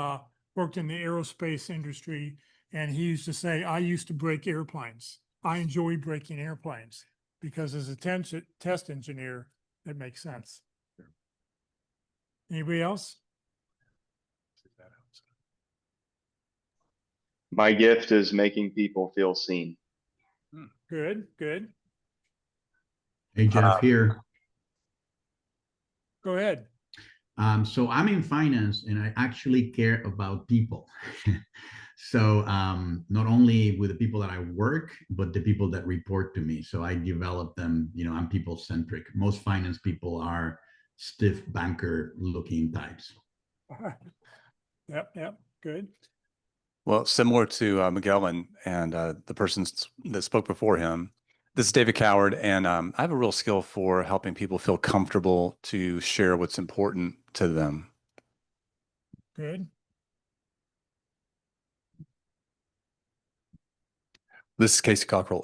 worked in the aerospace industry, and he used to say, I used to break airplanes. I enjoy breaking airplanes because as a test engineer, it makes sense. Anybody else? My gift is making people feel seen. Good, good. Hey, Jeff, here. Go ahead. So I'm in finance and I actually care about people. So not only with the people that I work, but the people that report to me. So I develop them, I'm people centric. Most finance people are stiff banker looking types. Yep, good. Well, similar to Miguel and the person that spoke before him, this is David Coward, and I have a real skill for helping people feel comfortable to share what's important to them. Good. This is Casey Cockrell.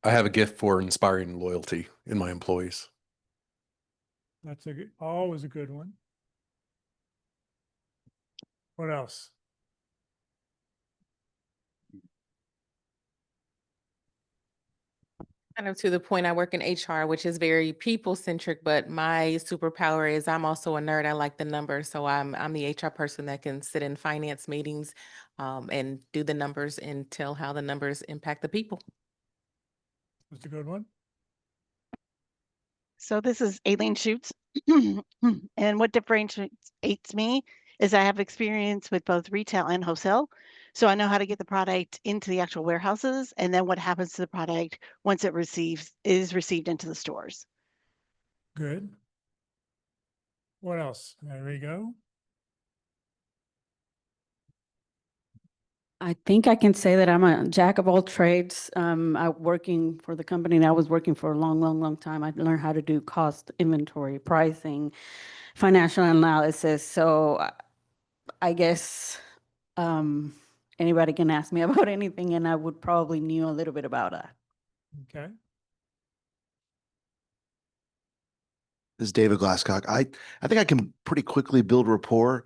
I have a gift for inspiring loyalty in my employees. That's always a good one. What else? Kind of to the point, I work in HR, which is very people-centric, but my superpower is I'm also a nerd. I like the numbers. So I'm the HR person that can sit in finance meetings and do the numbers and tell how the numbers impact the people. That's a good one. So this is Aileen Schutz. And what differentiates me is I have experience with both retail and wholesale. So I know how to get the product into the actual warehouses and then what happens to the product once it is received into the stores. Good. What else? There we go. I think I can say that I'm a jack of all trades. I working for the company that I was working for a long time. I learned how to do cost, inventory, pricing, financial analysis. So I guess anybody can ask me about anything and I would probably know a little bit about that. Okay. This is David Glasscock. I think I can pretty quickly build rapport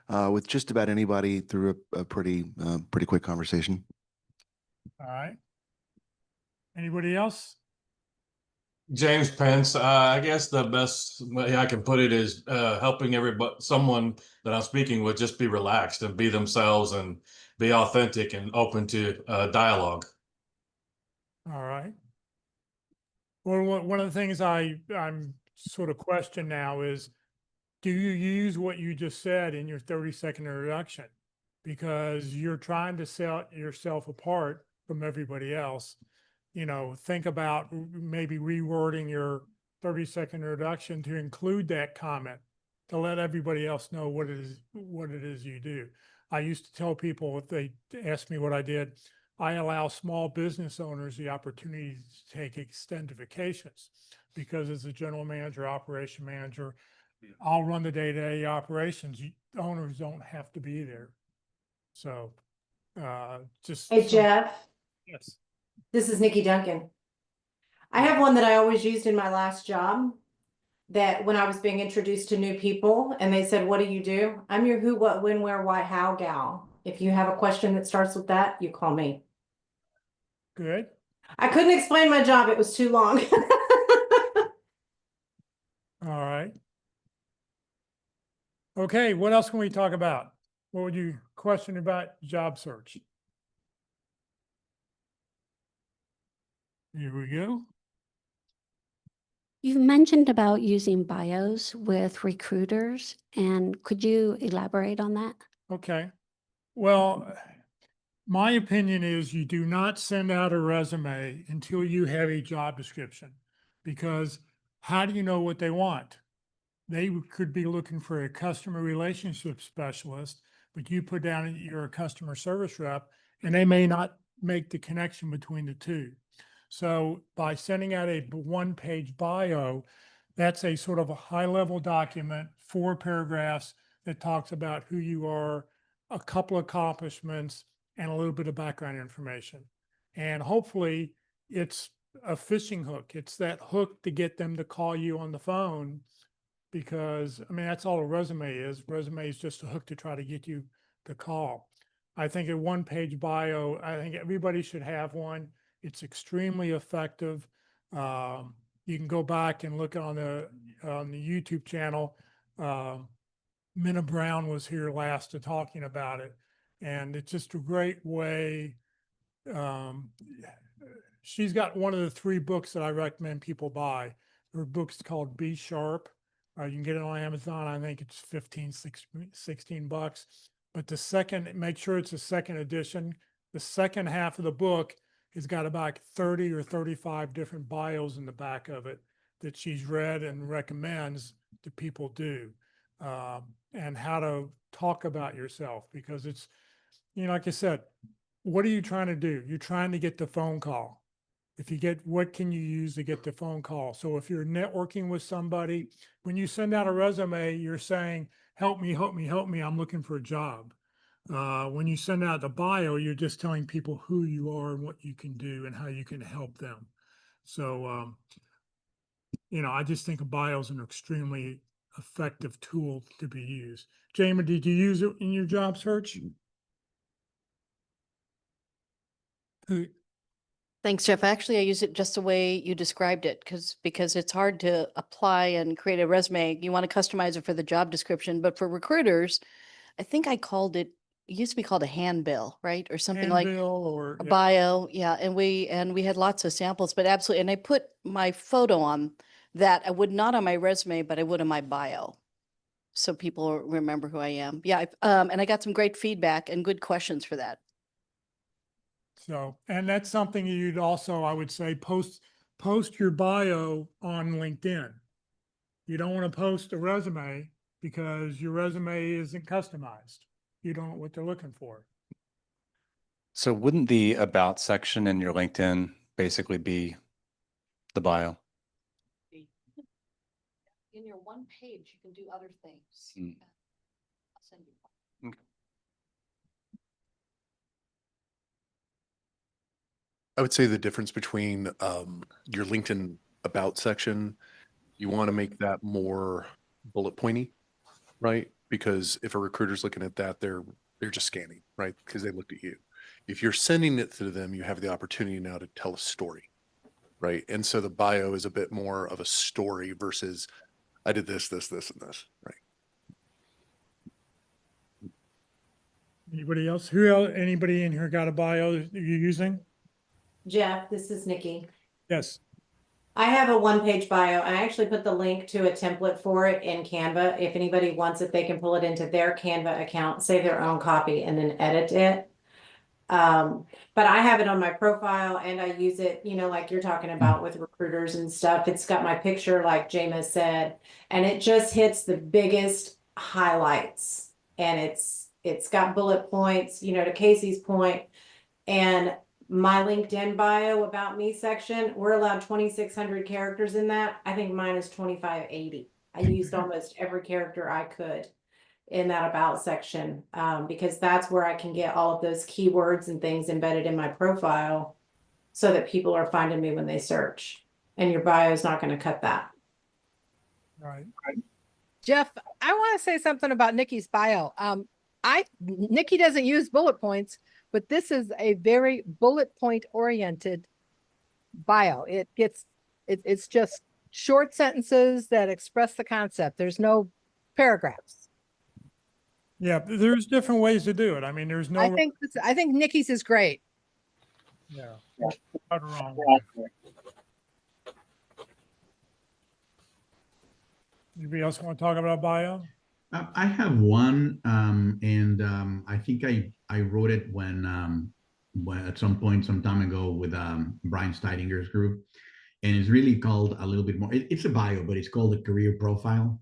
with just about anybody through a pretty quick conversation. All right. Anybody else? James Pence, I guess the best way I can put it is helping someone that I'm speaking with just be relaxed and be themselves and be authentic and open to dialogue. All right. Well, one of the things I'm sort of question now is, do you use what you just said in your 30-second introduction? Because you're trying to set yourself apart from everybody else. You know, think about maybe rewording your 30-second introduction to include that comment, to let everybody else know what it is you do. I used to tell people, if they ask me what I did, I allow small business owners the opportunity to take extended vacations, because as a general manager, operation manager, I'll run the day-to-day operations. Owners don't have to be there. So just. Hey, Jeff, Yes. this is Nikki Duncan. I have one that I always used in my last job, that when I was being introduced to new people and they said, "What do you do?" I'm your who, what, when, where, why, how gal. If you have a question that starts with that, you call me. Good. I couldn't explain my job. It was too long. All right. Okay, what else can we talk about? What would you question about job search? Here we go. You mentioned about using bios with recruiters, and could you elaborate on that? Okay. Well, my opinion is you do not send out a resume until you have a job description, because how do you know what they want? They could be looking for a customer relationship specialist, but you put down that you're a customer service rep, and they may not make the connection between the two. So by sending out a one-page bio, that's a sort of a high-level document, 4 paragraphs that talks about who you are, a couple accomplishments, and a little bit of background information. And hopefully it's a fishing hook. It's that hook to get them to call you on the phone, because I mean, that's all a resume is. Resume is just a hook to try to get you to call. I think a one-page bio, I think everybody should have one. It's extremely effective. You can go back and look on the YouTube channel. Minna Brown was here last to talking about it, and it's just a great way. She's got one of the 3 books that I recommend people buy. Her book's called Be Sharp. You can get it on Amazon. I think it's 16 bucks. But the second, make sure it's a second edition. The second half of the book has got about 30 or 35 different bios in the back of it that she's read and recommends that people do, and how to talk about yourself, because it's, you know, like I said, what are you trying to do? You're trying to get the phone call. If you get, what can you use to get the phone call? So if you're networking with somebody, when you send out a resume, you're saying, help me, help me, help me, I'm looking for a job. When you send out the bio, you're just telling people who you are and what you can do and how you can help them. So, you know, I just think a bio is an extremely effective tool to be used. Jamie, did you use it in your job search? Who, Thanks, Jeff. Actually, I use it just the way you described it, because it's hard to apply and create a resume. You want to customize it for the job description, but for recruiters, I think I called it used to be called a handbill, right? Or something like handbill or a bio. Yeah. And we had lots of samples, but absolutely. And I put my photo on that. I would not on my resume, but I would on my bio. So people remember who I am. Yeah. And I got some great feedback and good questions for that. So, and that's something you'd also, I would say, post your bio on LinkedIn. You don't want to post a resume because your resume isn't customized. You don't know what they're looking for. So wouldn't the about section in your LinkedIn basically be the bio? In your one page, you can do other things. I'll send you one. I would say the difference between your LinkedIn about section, you want to make that more bullet pointy, right? Because if a recruiter's looking at that, they're just scanning, right? Because they looked at you. If you're sending it to them, you have the opportunity now to tell a story, right? And so the bio is a bit more of a story versus I did this, this, this, and this, right? Anybody else? Who else? Anybody in here got a bio that you're using? Jeff, this is Nikki. Yes. I have a one-page bio. I actually put the link to a template for it in Canva. If anybody wants it, they can pull it into their Canva account, save their own copy, and then edit it. But I have it on my profile and I use it, you know, like you're talking about with recruiters and stuff. It's got my picture, like Jama said, and it just hits the biggest highlights. And it's got bullet points, you know, to Casey's point. And my LinkedIn bio about me section, we're allowed 2,600 characters in that. I think mine is 2,580. I used almost every character I could in that about section, because that's where I can get all of those keywords and things embedded in my profile so that people are finding me when they search. And your bio is not going to cut that. Right. Jeff, I want to say something about Nikki's bio. Nikki doesn't use bullet points, but this is a very bullet point oriented bio. It's just short sentences that express the concept. There's no paragraphs. Yeah, there's different ways to do it. I mean, there's no. I think Nikki's is great. Yeah. Not wrong. Anybody else want to talk about bio? I have one, and I think I wrote it when at some point some time ago with Brian Steidinger's group, and it's really called a little bit more. It's a bio, but it's called a career profile.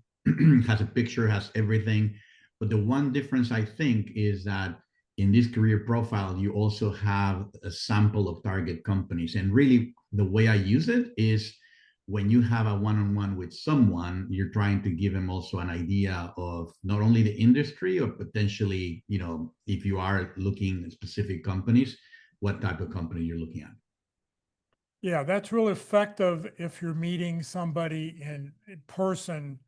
Has a picture, has everything. But the one difference I think is that in this career profile, you also have a sample of target companies. And really the way I use it is when you have a one-on-one with someone, you're trying to give them also an idea of not only the industry or potentially, you know, if you are looking at specific companies, what type of company you're looking at. Yeah, that's real effective if you're meeting somebody in person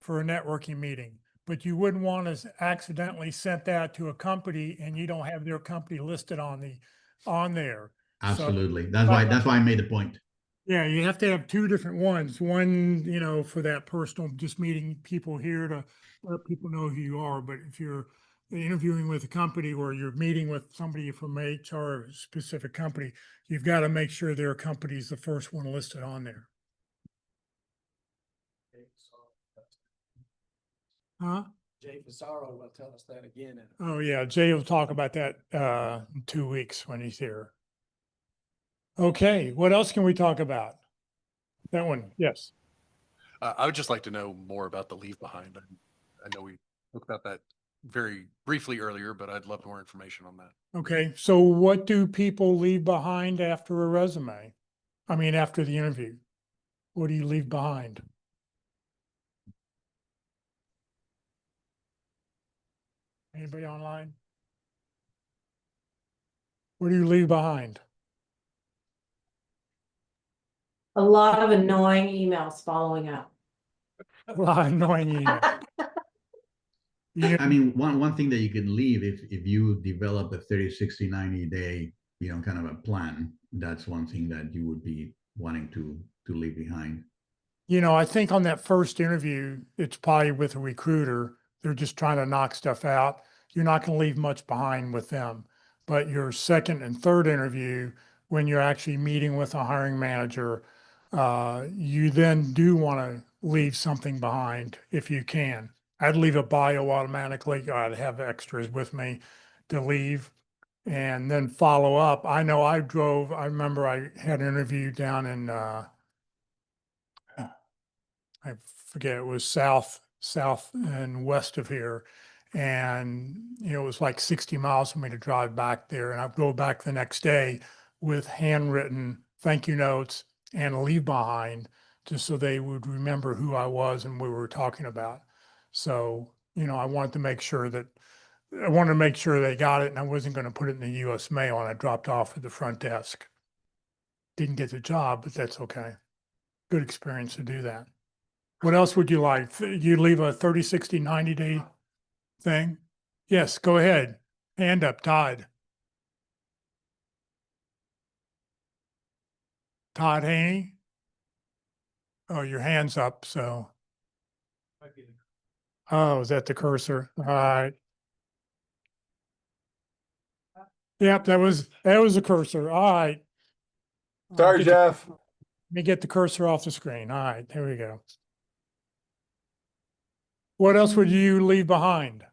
for a networking meeting. But you wouldn't want to accidentally send that to a company and you don't have their company listed on there. Absolutely. That's why I made the point. Yeah, you have to have two different ones. One, you know, for that personal, just meeting people here to let people know who you are. But if you're interviewing with a company or you're meeting with somebody from HR or a specific company, you've got to make sure their company is the first one listed on there. Huh? Jay Pissarro will tell us that again. Oh yeah, Jay will talk about that in 2 weeks when he's here. Okay, what else can we talk about? That one, yes. I would just like to know more about the leave behind. I know we talked about that very briefly earlier, but I'd love more information on that. Okay, so what do people leave behind after a resume? I mean, after the interview, what do you leave behind? Anybody online? What do you leave behind? A lot of annoying emails following up. A lot of annoying emails. Yeah. I mean, one thing that you can leave if you develop a 30, 60, 90 day, you know, kind of a plan, that's one thing that you would be wanting to leave behind. You know, I think on that first interview, it's probably with a recruiter. They're just trying to knock stuff out. You're not going to leave much behind with them. But your second and third interview, when you're actually meeting with a hiring manager, you then do want to leave something behind if you can. I'd leave a bio automatically. I'd have extras with me to leave and then follow up. I know I remember I had an interview down in, I forget, it was south and west of here. And, you know, it was like 60 miles for me to drive back there. And I'd go back the next day with handwritten thank you notes and a leave behind just so they would remember who I was and what we were talking about. So, you know, I wanted to make sure they got it and I wasn't going to put it in the US mail and I dropped off at the front desk. Didn't get the job, but that's okay. Good experience to do that. What else would you like? You leave a 30, 60, 90 day thing? Yes, go ahead. Hand up, Todd. Todd Haney? Oh, your hand's up, so. Oh, is that the cursor? All right. Yep, that was a cursor. All right. Sorry, Jeff. Let me get the cursor off the screen. All right, there we go. What else would you leave behind?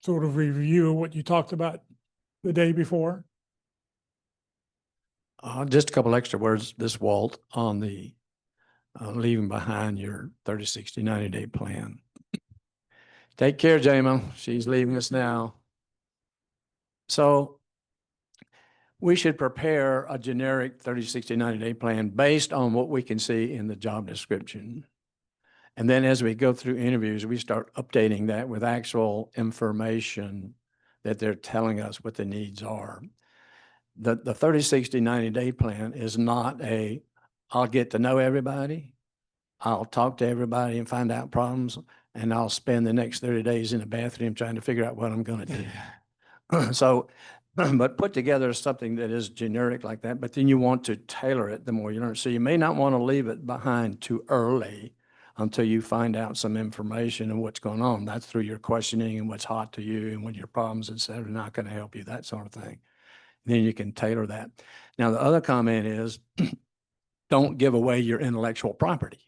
Sort of review what you talked about the day before. Just a couple extra words, this Walt, on the leaving behind your 30, 60, 90-day plan. Take care, Jama. She's leaving us now. So we should prepare a generic 30, 60, 90-day plan based on what we can see in the job description. And then as we go through interviews, we start updating that with actual information that they're telling us what the needs are. The 30, 60, 90-day plan is not I'll get to know everybody, I'll talk to everybody and find out problems, and I'll spend the next 30 days in the bathroom trying to figure out what I'm going to do. So, but put together something that is generic like that, but then you want to tailor it the more you learn. So you may not want to leave it behind too early until you find out some information and what's going on. That's through your questioning and what's hot to you and what your problems, et cetera, not going to help you, that sort of thing. Then you can tailor that. Now, the other comment is don't give away your intellectual property.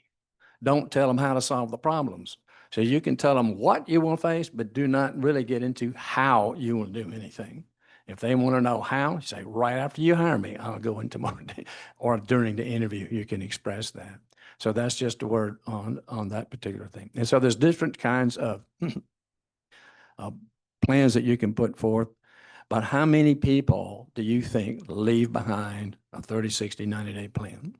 Don't tell them how to solve the problems. So you can tell them what you will face, but do not really get into how you will do anything. If they want to know how, say, right after you hire me, I'll go into more, or during the interview, you can express that. So that's just a word on that particular thing. And so there's different kinds of plans that you can put forth. But how many people do you think leave behind a 30, 60, 90-day plan?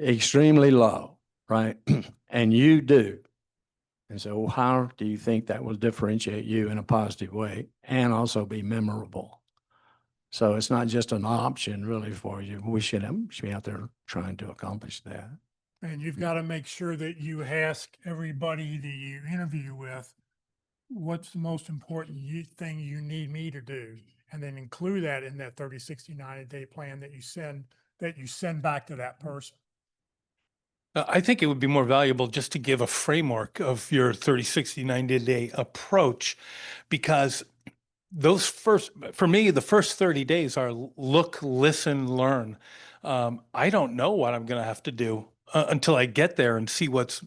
Extremely low, right? And you do. And so how do you think that will differentiate you in a positive way and also be memorable? So it's not just an option really for you. We should be out there trying to accomplish that. And you've got to make sure that you ask everybody that you interview with, what's the most important thing you need me to do? And then include that in that 30, 60, 90-day plan that you send back to that person. I think it would be more valuable just to give a framework of your 30, 60, 90-day approach, because for me, the first 30 days are look, listen, learn. I don't know what I'm going to have to do until I get there and see what's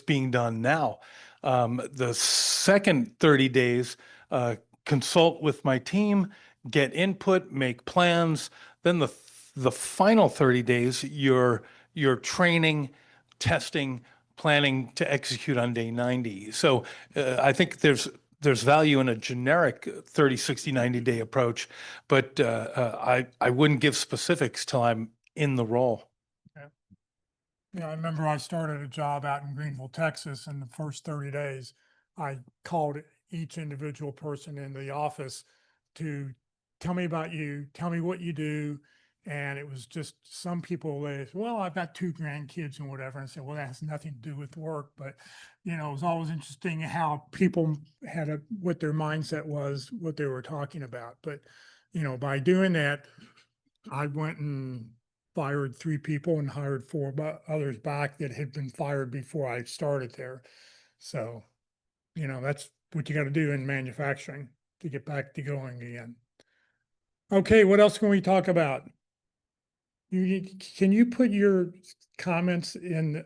being done now. The second 30 days, consult with my team, get input, make plans. Then the final 30 days, you're training, testing, planning to execute on day 90. So I think there's value in a generic 30, 60, 90-day approach, but I wouldn't give specifics till I'm in the role. Yeah, I remember I started a job out in Greenville, Texas, and the first 30 days, I called each individual person in the office to tell me about you, tell me what you do. And it was just some people, they said, well, I've got 2 grandkids and whatever. And I said, well, that has nothing to do with work. But, it was always interesting how people had what their mindset was, what they were talking about. But, by doing that, I went and fired 3 people and hired 4 others back that had been fired before I started there. So, that's what you got to do in manufacturing to get back to going again. Okay, what else can we talk about? Can you put your comments in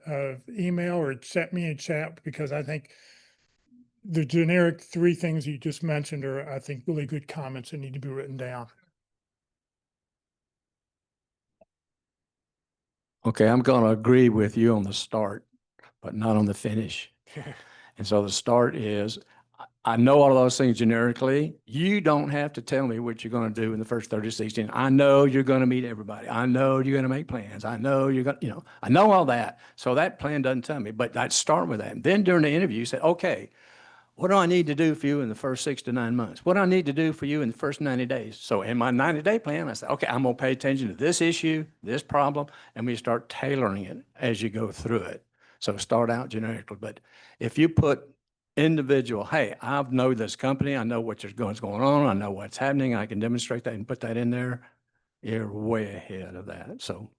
email or set me a chat? Because I think the generic 3 things you just mentioned are, I think, really good comments that need to be written down. Okay, I'm going to agree with you on the start, but not on the finish. And so the start is, I know all of those things generically. You don't have to tell me what you're going to do in the first 30, 60. I know you're going to meet everybody. I know you're going to make plans. I know you're going to, I know all that. So that plan doesn't tell me, but I'd start with that. And then during the interview, you say, okay, what do I need to do for you in the first 6 to 9 months? What do I need to do for you in the first 90 days? So in my 90-day plan, I say, okay, I'm going to pay attention to this issue, this problem, and we start tailoring it as you go through it. So start out generically. But if you put individual, hey, I know this company, I know what's going on, I know what's happening, I can demonstrate that and put that in there, you're way ahead of that. So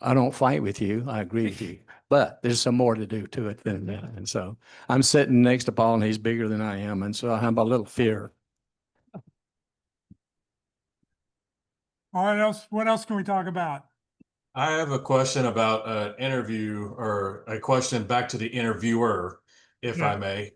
I don't fight with you. I agree with you. But there's some more to do to it than that. And so I'm sitting next to Paul and he's bigger than I am. And so I have a little fear. All right, what else can we talk about? I have a question about an interview, or a question back to the interviewer, if Yeah. I may.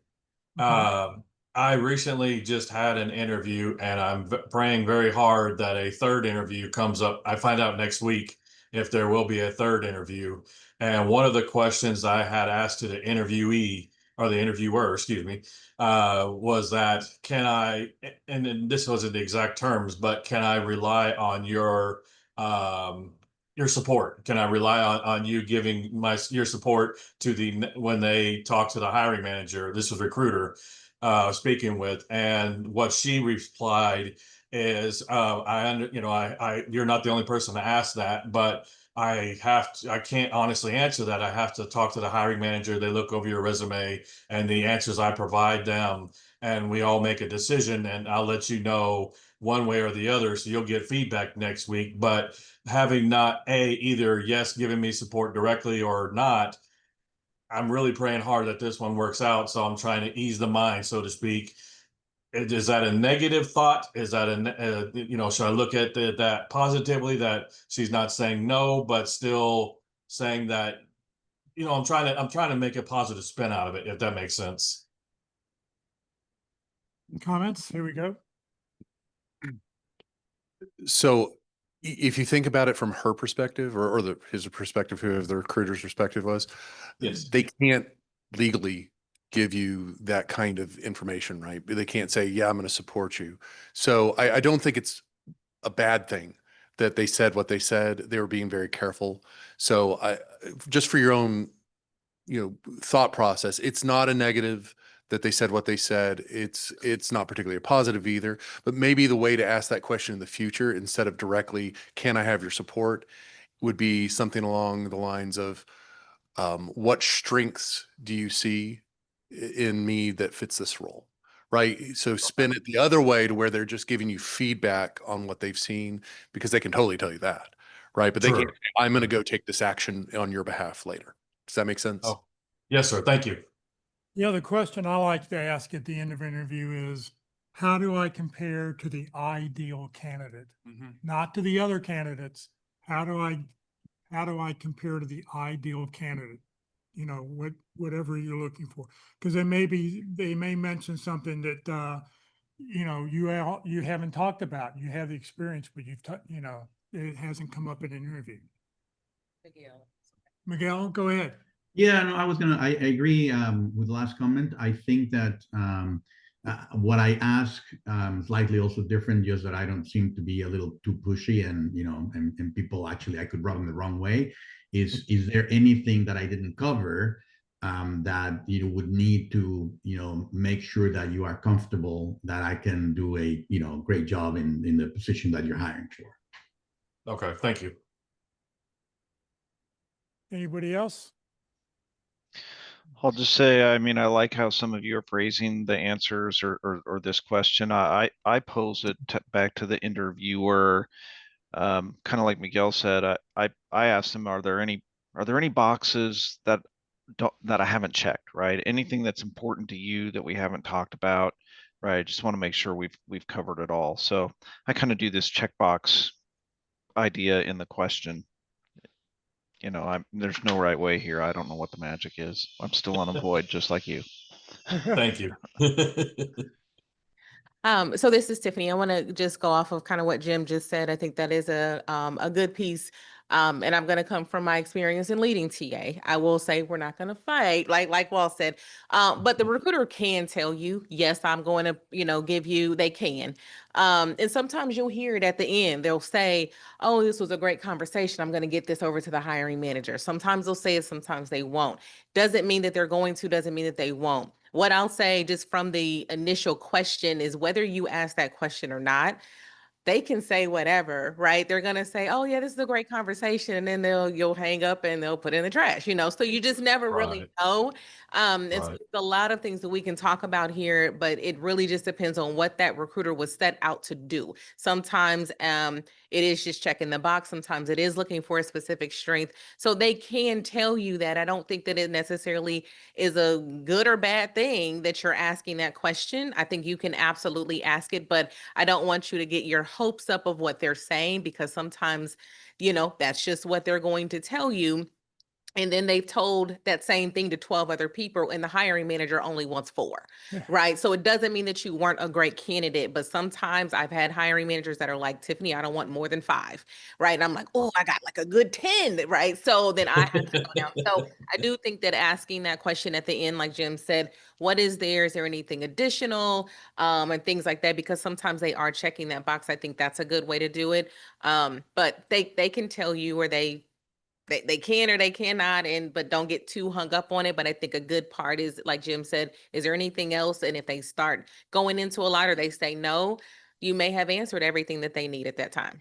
Okay. I recently just had an interview, and I'm praying very hard that a third interview comes up. I find out next week if there will be a third interview. And one of the questions I had asked to the interviewee, or the interviewer, excuse me, was that and then this wasn't the exact terms, but can I rely on your support? Can I rely on you giving your support to when they talk to the hiring manager? This was recruiter speaking with, and what she replied is, you're not the only person to ask that, but I can't honestly answer that. I have to talk to the hiring manager. They look over your resume and the answers I provide them, and we all make a decision, and I'll let you know one way or the other. So you'll get feedback next week. But having not either yes, giving me support directly or not, I'm really praying hard that this one works out. So I'm trying to ease the mind, so to speak. Is that a negative thought? Is that should I look at that positively, that she's not saying no, but still saying that, I'm trying to make a positive spin out of it, if that makes sense. Comments? Here we go. So if you think about it from her perspective, or his perspective, whoever the recruiter's perspective was, yes, they can't legally give you that kind of information, right? They can't say, yeah, I'm going to support you. So I don't think it's a bad thing that they said what they said. They were being very careful. So just for your own, thought process, it's not a negative that they said what they said. It's not particularly a positive either, but maybe the way to ask that question in the future, instead of directly, can I have your support, would be something along the lines of, what strengths do you see in me that fits this role? Right. So spin it the other way, to where they're just giving you feedback on what they've seen, because they can totally tell you that. Right. But they can't, I'm going to go take this action on your behalf later. Does that make sense? Oh, yes, sir. Thank you. Yeah, the question I like to ask at the end of an interview is, how do I compare to the ideal candidate? Not to the other candidates. How do I compare to the ideal candidate? Whatever you're looking for. Because they may mention something that you haven't talked about. You have the experience, but it hasn't come up in an interview. Miguel, go ahead. Yeah, no, I agree with the last comment. I think that what I ask slightly also different, just that I don't seem to be a little too pushy, and and people actually, I could rub them the wrong way. Is there anything that I didn't cover that you would need to make sure that you are comfortable that I can do a great job in the position that you're hiring for? Okay, thank you. Anybody else? I'll just say, I mean, I like how some of you are phrasing the answers or this question. I pose it back to the interviewer, kind of like Miguel said. I asked him, are there any boxes that I haven't checked, right? Anything that's important to you that we haven't talked about, right? I just want to make sure we've covered it all. So I kind of do this checkbox idea in the question. There's no right way here. I don't know what the magic is. I'm still unemployed, just like you. Thank you. So this is Tiffany. I want to just go off of kind of what Jim just said. I think that is a good piece. And I'm going to come from my experience in leading TA. I will say we're not going to fight, like Wall said. But the recruiter can tell you, yes, I'm going to, give you, they can. And sometimes you'll hear it at the end. They'll say, oh, this was a great conversation. I'm going to get this over to the hiring manager. Sometimes they'll say it, sometimes they won't. Doesn't mean that they're going to, doesn't mean that they won't. What I'll say just from the initial question is, whether you ask that question or not, they can say whatever, right? They're going to say, oh yeah, this is a great conversation. And then you'll hang up and they'll put it in the trash, so you just never really know. And so it's a lot of things that we can talk about here, but it really just depends on what that recruiter was set out to do. Sometimes it is just checking the box. Sometimes it is looking for a specific strength. So they can tell you that. I don't think that it necessarily is a good or bad thing that you're asking that question. I think you can absolutely ask it, but I don't want you to get your hopes up of what they're saying, because sometimes, that's just what they're going to tell you. And then they've told that same thing to 12 other people, and the hiring manager only wants 4, right? So it doesn't mean that you weren't a great candidate, but sometimes I've had hiring managers that are like, Tiffany, I don't want more than 5, right? And I'm like, oh, I got like a good 10, right? So then I have to go down. So I do think that asking that question at the end, like Jim said, what is there? Is there anything additional? And things like that, because sometimes they are checking that box. I think that's a good way to do it. But they can tell you, or they can or they cannot, but don't get too hung up on it. But I think a good part is, like Jim said, is there anything else? And if they start going into a lot or they say no, you may have answered everything that they need at that time.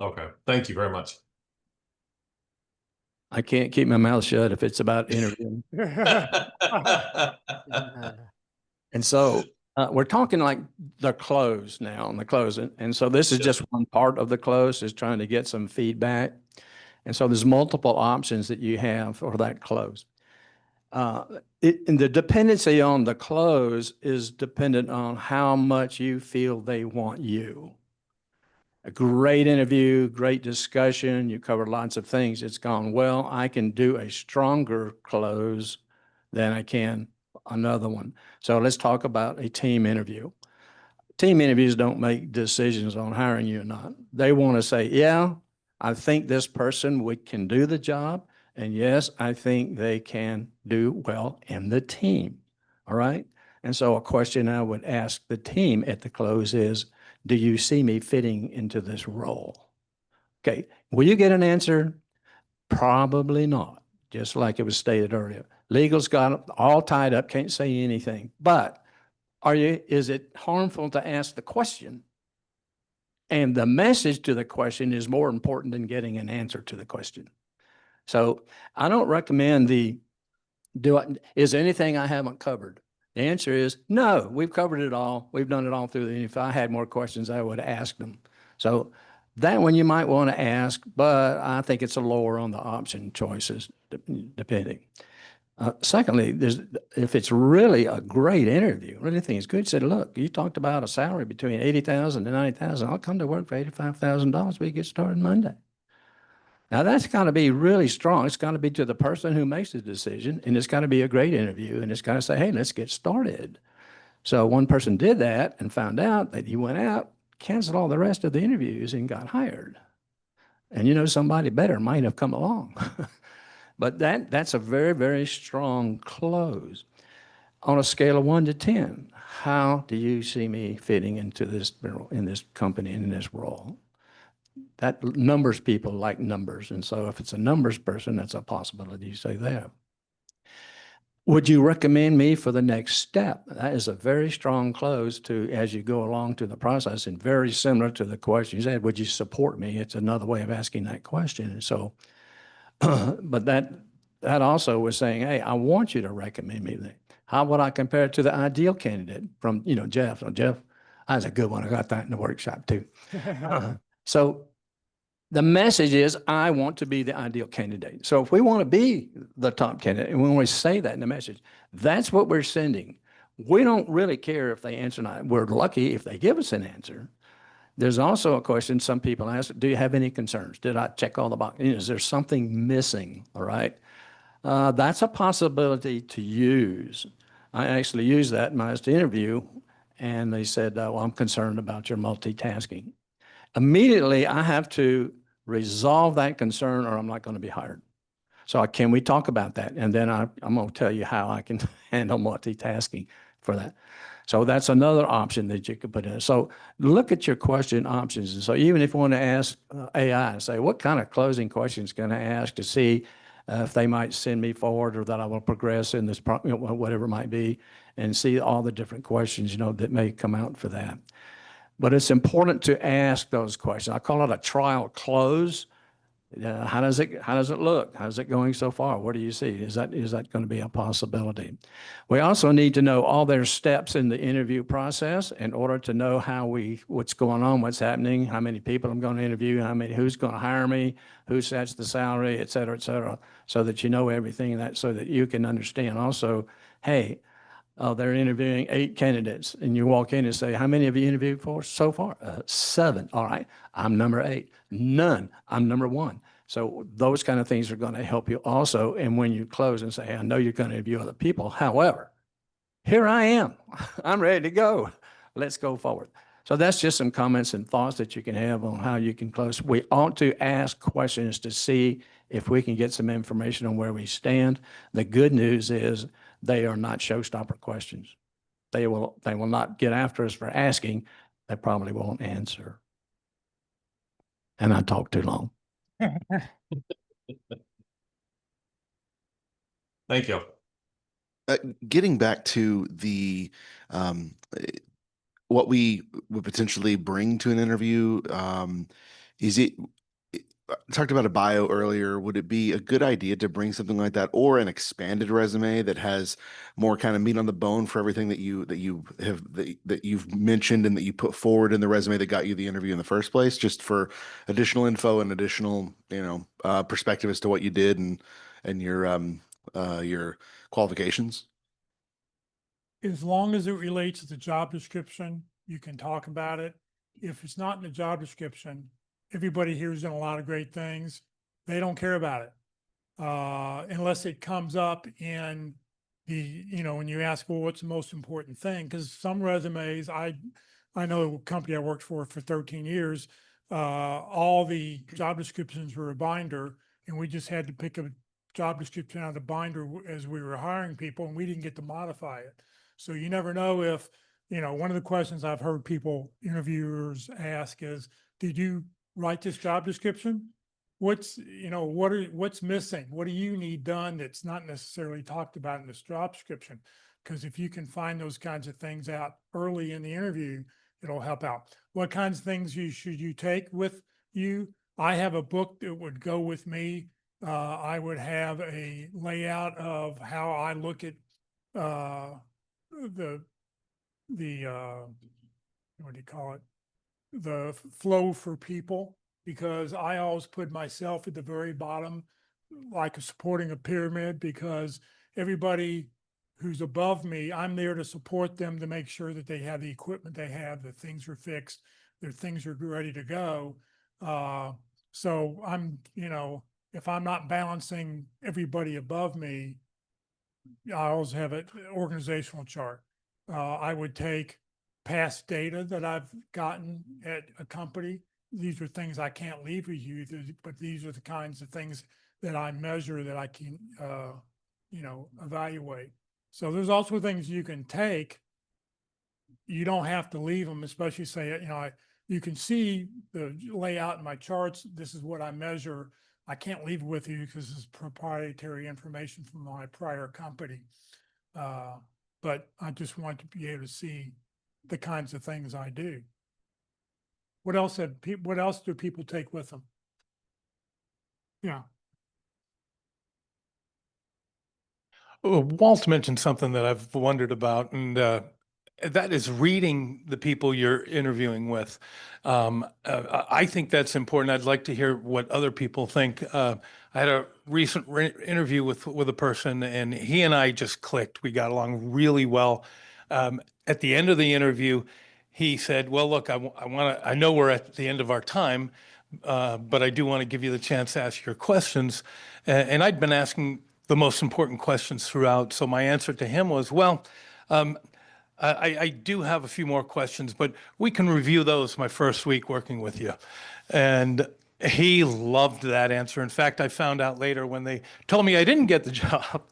Okay, thank you very much. I can't keep my mouth shut if it's about interviewing. And so we're talking like the close now, on the close. And so this is just one part of the close, is trying to get some feedback. And so there's multiple options that you have for that close. And the dependency on the close is dependent on how much you feel they want you. A great interview, great discussion, you covered lots of things, it's gone well. I can do a stronger close than I can another one. So let's talk about a team interview. Team interviews don't make decisions on hiring you or not. They want to say, yeah, I think this person can do the job. And yes, I think they can do well in the team. All right. And so a question I would ask the team at the close is, do you see me fitting into this role? Okay. Will you get an answer? Probably not. Just like it was stated earlier. Legal's got all tied up, can't say anything. But is it harmful to ask the question? And the message to the question is more important than getting an answer to the question. So I don't recommend is there anything I haven't covered? The answer is no, we've covered it all. We've done it all through if I had more questions, I would ask them. So that one you might want to ask, but I think it's a lower on the option choices, depending. Secondly, if it's really a great interview, really think it's good, said, look, you talked about a salary between $80,000 to $90,000. I'll come to work for $85,000. We get started Monday. Now that's got to be really strong. It's got to be to the person who makes the decision, and it's got to be a great interview, and it's got to say, hey, let's get started. So one person did that and found out that he went out, canceled all the rest of the interviews, and got hired. And somebody better might have come along. But that's a very, very strong close. On a scale of 1 to 10, how do you see me fitting into this company, in this role? That numbers people like numbers. And so if it's a numbers person, that's a possibility you say that. Would you recommend me for the next step? That is a very strong close as you go along to the process, and very similar to the question you said, would you support me? It's another way of asking that question. And so, but that also was saying, hey, I want you to recommend me. How would I compare it to the ideal candidate from, Jeff? So Jeff, that's a good one. I got that in the workshop too. So the message is, I want to be the ideal candidate. So if we want to be the top candidate, and we always say that in the message, that's what we're sending. We don't really care if they answer or not. We're lucky if they give us an answer. There's also a question some people ask, do you have any concerns? Did I check all the boxes? Is there something missing? All right. That's a possibility to use. I actually used that in my last interview, and they said, well, I'm concerned about your multitasking. Immediately, I have to resolve that concern or I'm not going to be hired. So can we talk about that? And then I'm going to tell you how I can handle multitasking for that. So that's another option that you could put in. So look at your question options. And so even if you want to ask AI, say, what kind of closing questions can I ask to see if they might send me forward or that I will progress in this, whatever it might be, and see all the different questions, that may come out for that. But it's important to ask those questions. I call it a trial close. How does it look? How's it going so far? What do you see? Is that going to be a possibility? We also need to know all their steps in the interview process in order to know what's going on, what's happening, how many people I'm going to interview, who's going to hire me, who sets the salary, et cetera, so that you know everything so that you can understand also, hey, they're interviewing 8 candidates, and you walk in and say, how many have you interviewed for so far? 7. All right, I'm number 8. None, I'm number 1. So those kind of things are going to help you also. And when you close and say, hey, I know you're going to interview other people. However, here I am. I'm ready to go. Let's go forward. So that's just some comments and thoughts that you can have on how you can close. We ought to ask questions to see if we can get some information on where we stand. The good news is they are not showstopper questions. They will not get after us for asking. They probably won't answer. And I talked too long. Thank you. Getting back to the what we would potentially bring to an interview, is it talked about a bio earlier. Would it be a good idea to bring something like that, or an expanded resume that has more kind of meat on the bone for everything that you've mentioned and that you put forward in the resume that got you the interview in the first place, just for additional info and additional perspective as to what you did and your qualifications? As long as it relates to the job description, you can talk about it. If it's not in the job description, everybody here is doing a lot of great things. They don't care about it unless it comes up in when you ask, well, what's the most important thing? Because some resumes, I know a company I worked for 13 years, all the job descriptions were a binder, and we just had to pick a job description out of the binder as we were hiring people, and we didn't get to modify it. So you never know if, one of the questions I've heard interviewers ask is, did you write this job description? What's missing? What do you need done that's not necessarily talked about in this job description? Because if you can find those kinds of things out early in the interview, it'll help out. What kinds of things should you take with you? I have a book that would go with me. I would have a layout of how I look at the what do you call it? The flow for people, because I always put myself at the very bottom, like supporting a pyramid, because everybody who's above me, I'm there to support them to make sure that they have the equipment they have, that things are fixed, that things are ready to go. So I'm, if I'm not balancing everybody above me, I always have an organizational chart. I would take past data that I've gotten at a company. These are things I can't leave with you, but these are the kinds of things that I measure that I can, evaluate. So there's also things you can take. You don't have to leave them, especially say, you can see the layout in my charts. This is what I measure. I can't leave it with you because it's proprietary information from my prior company. But I just want to be able to see the kinds of things I do. What else do people take with them? Yeah. Walt mentioned something that I've wondered about, and that is reading the people you're interviewing with. I think that's important. I'd like to hear what other people think. I had a recent interview with a person, and he and I just clicked. We got along really well. At the end of the interview, he said, well, look, I know we're at the end of our time, but I do want to give you the chance to ask your questions. And I'd been asking the most important questions throughout. So my answer to him was, well, I do have a few more questions, but we can review those my first week working with you. And he loved that answer. In fact, I found out later when they told me I didn't get the job,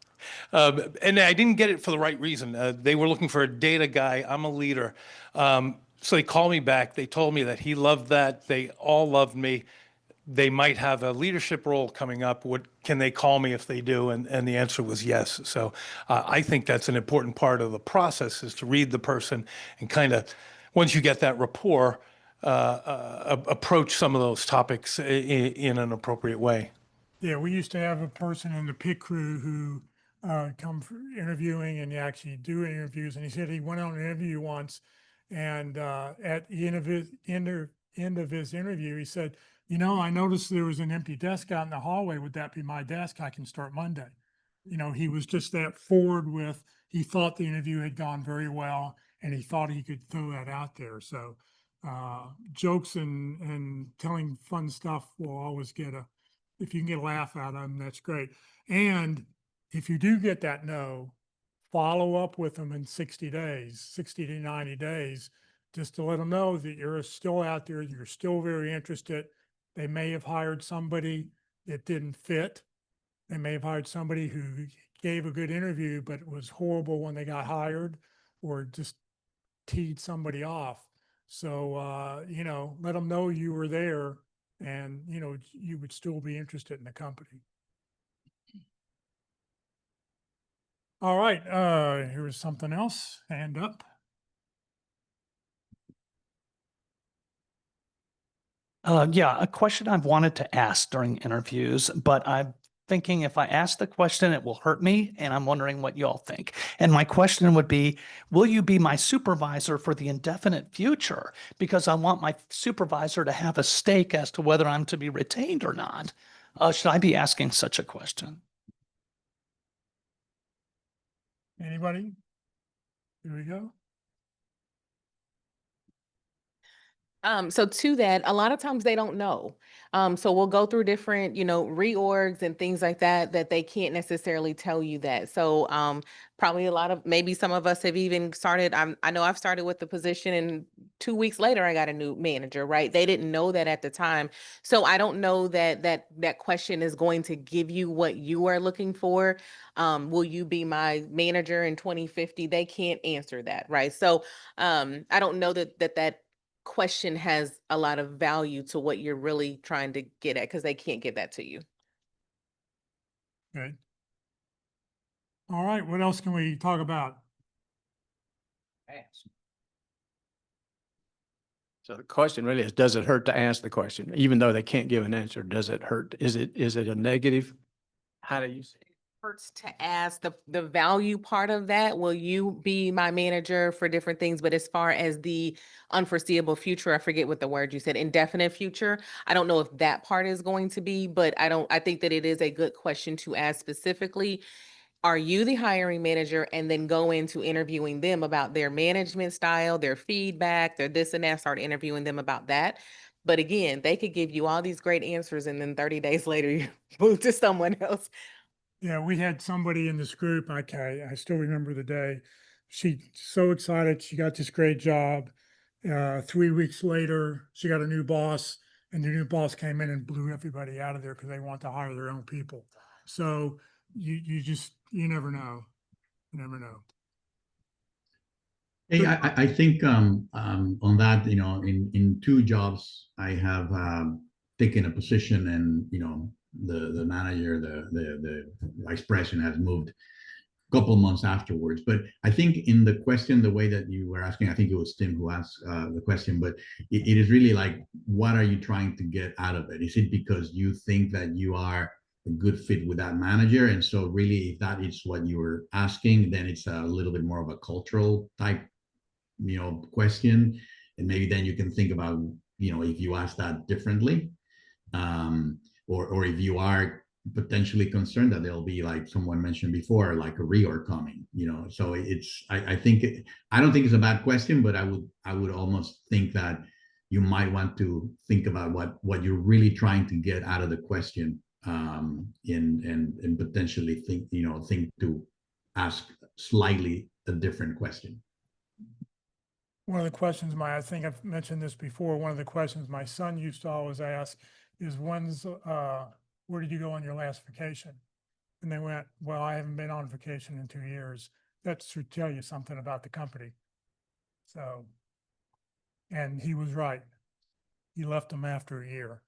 and I didn't get it for the right reason. They were looking for a data guy. I'm a leader. So they called me back. They told me that he loved that. They all loved me. They might have a leadership role coming up. Can they call me if they do? And the answer was yes. So I think that's an important part of the process, is to read the person and kind of, once you get that rapport, approach some of those topics in an appropriate way. Yeah, we used to have a person in the pit crew who come for interviewing and actually do interviews. And he said he went on an interview once, and at the end of his interview, he said, "You know, I noticed there was an empty desk out in the hallway. Would that be my desk? I can start Monday." You know, he was just that forward with. He thought the interview had gone very well, and he thought he could throw that out there. So jokes and telling fun stuff will always get if you can get a laugh out of them, that's great. And if you do get that no, follow up with them in 60 days, 60 to 90 days, just to let them know that you're still out there, you're still very interested. They may have hired somebody that didn't fit. They may have hired somebody who gave a good interview, but it was horrible when they got hired, or just teed somebody off. So, you know, let them know you were there, and, you know, you would still be interested in the company. All right, here's something else. Hand up. Yeah, a question I've wanted to ask during interviews, but I'm thinking if I ask the question, it will hurt me, and I'm wondering what y'all think. And my question would be, will you be my supervisor for the indefinite future? Because I want my supervisor to have a stake as to whether I'm to be retained or not. Should I be asking such a question? Anybody? Here we go. So to that, a lot of times they don't know. So we'll go through different, you know, reorgs and things like that, that they can't necessarily tell you that. So probably maybe some of us have even started. I know I've started with the position, and 2 weeks later I got a new manager, right? They didn't know that at the time. So I don't know that question is going to give you what you are looking for. Will you be my manager in 2050? They can't answer that, right? So I don't know that question has a lot of value to what you're really trying to get at, because they can't give that to you. Good. All right, what else can we talk about? So the question really is, does it hurt to ask the question? Even though they can't give an answer, does it hurt? Is it a negative? How do you see it? Hurts to ask the value part of that. Will you be my manager for different things? But as far as the unforeseeable future, I forget what the word you said, indefinite future. I don't know if that part is going to be, but I think that it is a good question to ask specifically. Are you the hiring manager? And then go into interviewing them about their management style, their feedback, their this and that, start interviewing them about that. But again, they could give you all these great answers, and then 30 days later you move to someone else. Yeah, we had somebody in this group, I still remember the day. She so excited, she got this great job. 3 weeks later, she got a new boss, and the new boss came in and blew everybody out of there because they want to hire their own people. So you never know. You never know. Hey, I think on that, you know, in 2 jobs, I have taken a position, and you know, the manager, the vice president has moved a couple of months afterwards. But I think in the question, the way that you were asking, I think it was Tim who asked the question, but it is really like, what are you trying to get out of it? Is it because you think that you are a good fit with that manager? And so really, if that is what you were asking, then it's a little bit more of a cultural type, you know, question. And maybe then you can think about, you know, if you ask that differently, or if you are potentially concerned that there'll be, like someone mentioned before, like a reorg coming, you know. So it's, I think I don't think it's a bad question, but I would almost think that you might want to think about what you're really trying to get out of the question, and potentially think to ask slightly a different question. One of the questions I think I've mentioned this before, one of the questions my son used to always ask is, where did you go on your last vacation? And they went, well, I haven't been on vacation in 2 years. That should tell you something about the company. So, and he was right. He left them after a year.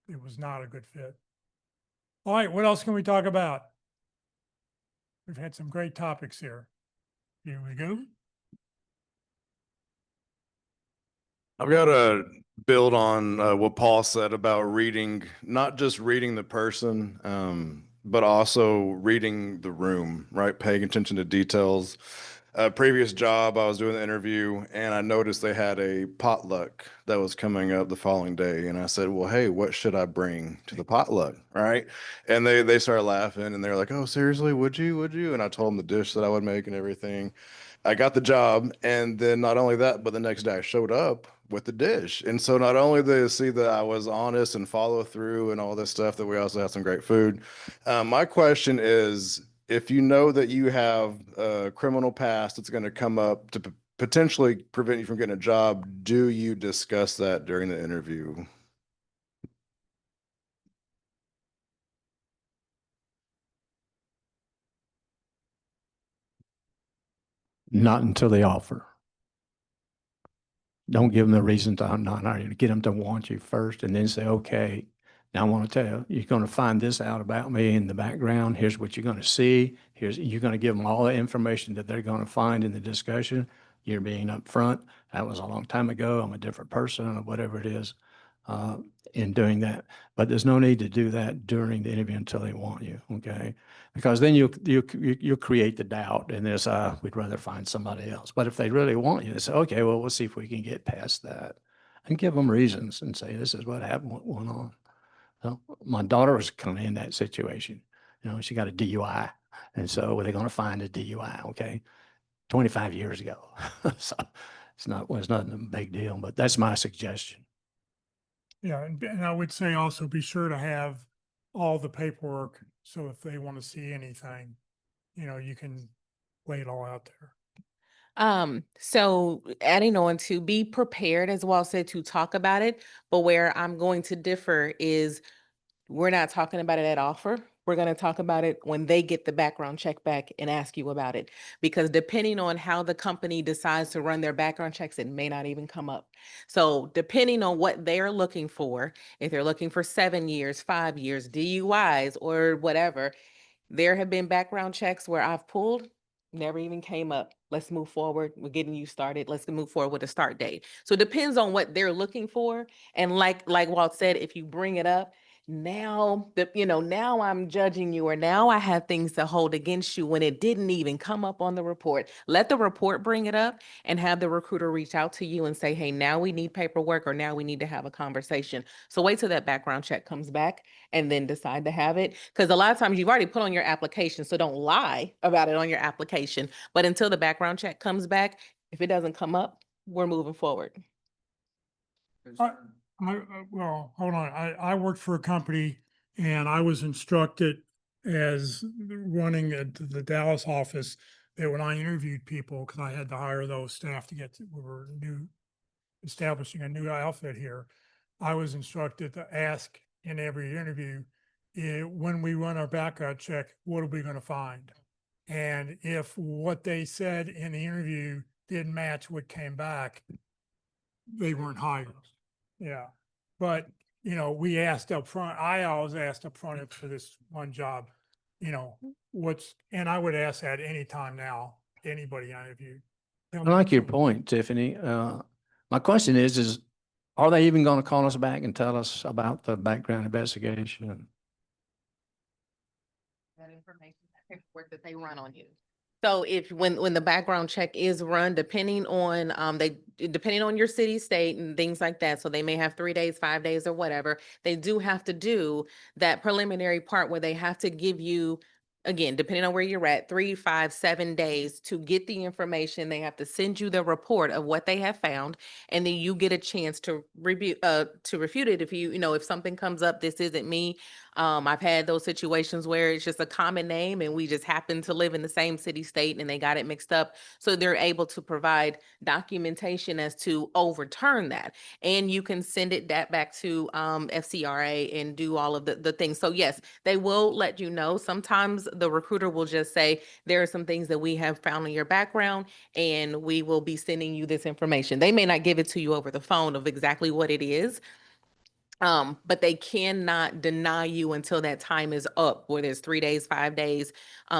It was not a good fit. All right, what else can we talk about? We've had some great topics here. Here we go. I've got to build on what Paul said about reading, not just reading the person, but also reading the room, right? Paying attention to details. Previous job, I was doing the interview and I noticed they had a potluck that was coming up the following day. And I said, well, hey, what should I bring to the potluck? Right. And they started laughing and they're like, oh, seriously, would you? And I told them the dish that I would make and everything. I got the job. And then not only that, but the next day I showed up with the dish. And so not only did they see that I was honest and follow through and all this stuff, that we also had some great food. My question is, if you know that you have a criminal past that's going to come up to potentially prevent you from getting a job, do you discuss that during the interview? Not until they offer. Don't give them the reason to not hire you. Get them to want you first and then say, okay, now I want to tell you, you're going to find this out about me in the background. Here's what you're going to see. You're going to give them all the information that they're going to find in the discussion. You're being upfront. That was a long time ago. I'm a different person or whatever it is in doing that. But there's no need to do that during the interview until they want you, okay? Because then you create the doubt and there's, we'd rather find somebody else. But if they really want you, they say, okay, well, we'll see if we can get past that. And give them reasons and say, this is what happened, what went on. So my daughter was kind of in that situation. You know, she got a DUI. And so they're going to find a DUI, okay? 25 years ago. So it's not a big deal, but that's my suggestion. Yeah, and I would say also be sure to have all the paperwork, so if they want to see anything, you can lay it all out there. So adding on to be prepared, as well said, to talk about it, but where I'm going to differ is we're not talking about it at offer. We're going to talk about it when they get the background check back and ask you about it. Because depending on how the company decides to run their background checks, it may not even come up. So depending on what they're looking for, if they're looking for 7 years, 5 years, DUIs or whatever, there have been background checks where I've pulled, never even came up. Let's move forward. We're getting you started. Let's move forward with a start date. So it depends on what they're looking for. And like Walt said, if you bring it up, now now I'm judging you, or now I have things to hold against you when it didn't even come up on the report. Let the report bring it up and have the recruiter reach out to you and say, hey, now we need paperwork, or now we need to have a conversation. So wait till that background check comes back and then decide to have it. Because a lot of times you've already put on your application, so don't lie about it on your application. But until the background check comes back, if it doesn't come up, we're moving forward. Well, hold on. I worked for a company and I was instructed as running the Dallas office that when I interviewed people, because I had to hire those staff we were establishing a new outfit here, I was instructed to ask in every interview, when we run our background check, what are we going to find? And if what they said in the interview didn't match what came back, they weren't hired. Yeah. But, we asked up front, I always asked up front for this one job, and I would ask that anytime now, anybody I interviewed. I like your point, Tiffany. My question is, are they even going to call us back and tell us about the background investigation? That information, that paperwork that they run on you. So if when the background check is run, depending on depending on your city, state, and things like that, so they may have 3 days, 5 days, or whatever, they do have to do that preliminary part where they have to give you, again, depending on where you're at, 3, 5, 7 days to get the information. They have to send you the report of what they have found, and then you get a chance to refute it. If if something comes up, this isn't me. I've had those situations where it's just a common name and we just happen to live in the same city, state, and they got it mixed up. So they're able to provide documentation as to overturn that. And you can send it back to FCRA and do all of the things. So yes, they will let you know. Sometimes the recruiter will just say, there are some things that we have found in your background and we will be sending you this information. They may not give it to you over the phone of exactly what it is. But they cannot deny you until that time is up, where there's 3 days, 5 days.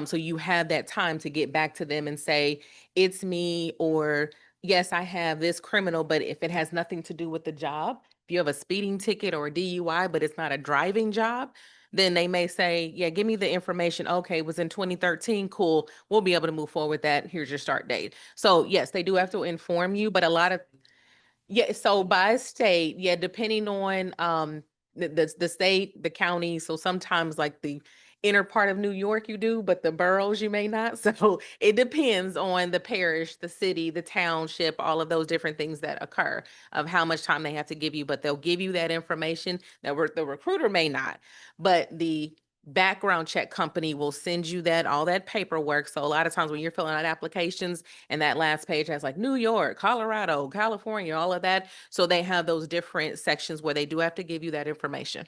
So you have that time to get back to them and say, it's me, or yes, I have this criminal, but if it has nothing to do with the job, if you have a speeding ticket or a DUI, but it's not a driving job, then they may say, yeah, give me the information. Okay, it was in 2013. Cool. We'll be able to move forward with that. Here's your start date. So yes, they do have to inform you, but a lot of, yeah, so by state, yeah, depending on the state, the county, so sometimes like the inner part of New York you do, but the boroughs you may not. So it depends on the parish, the city, the township, all of those different things that occur of how much time they have to give you, but they'll give you that information that the recruiter may not, but the background check company will send you that, all that paperwork. So a lot of times when you're filling out applications and that last page has like New York, Colorado, California, all of that. So they have those different sections where they do have to give you that information.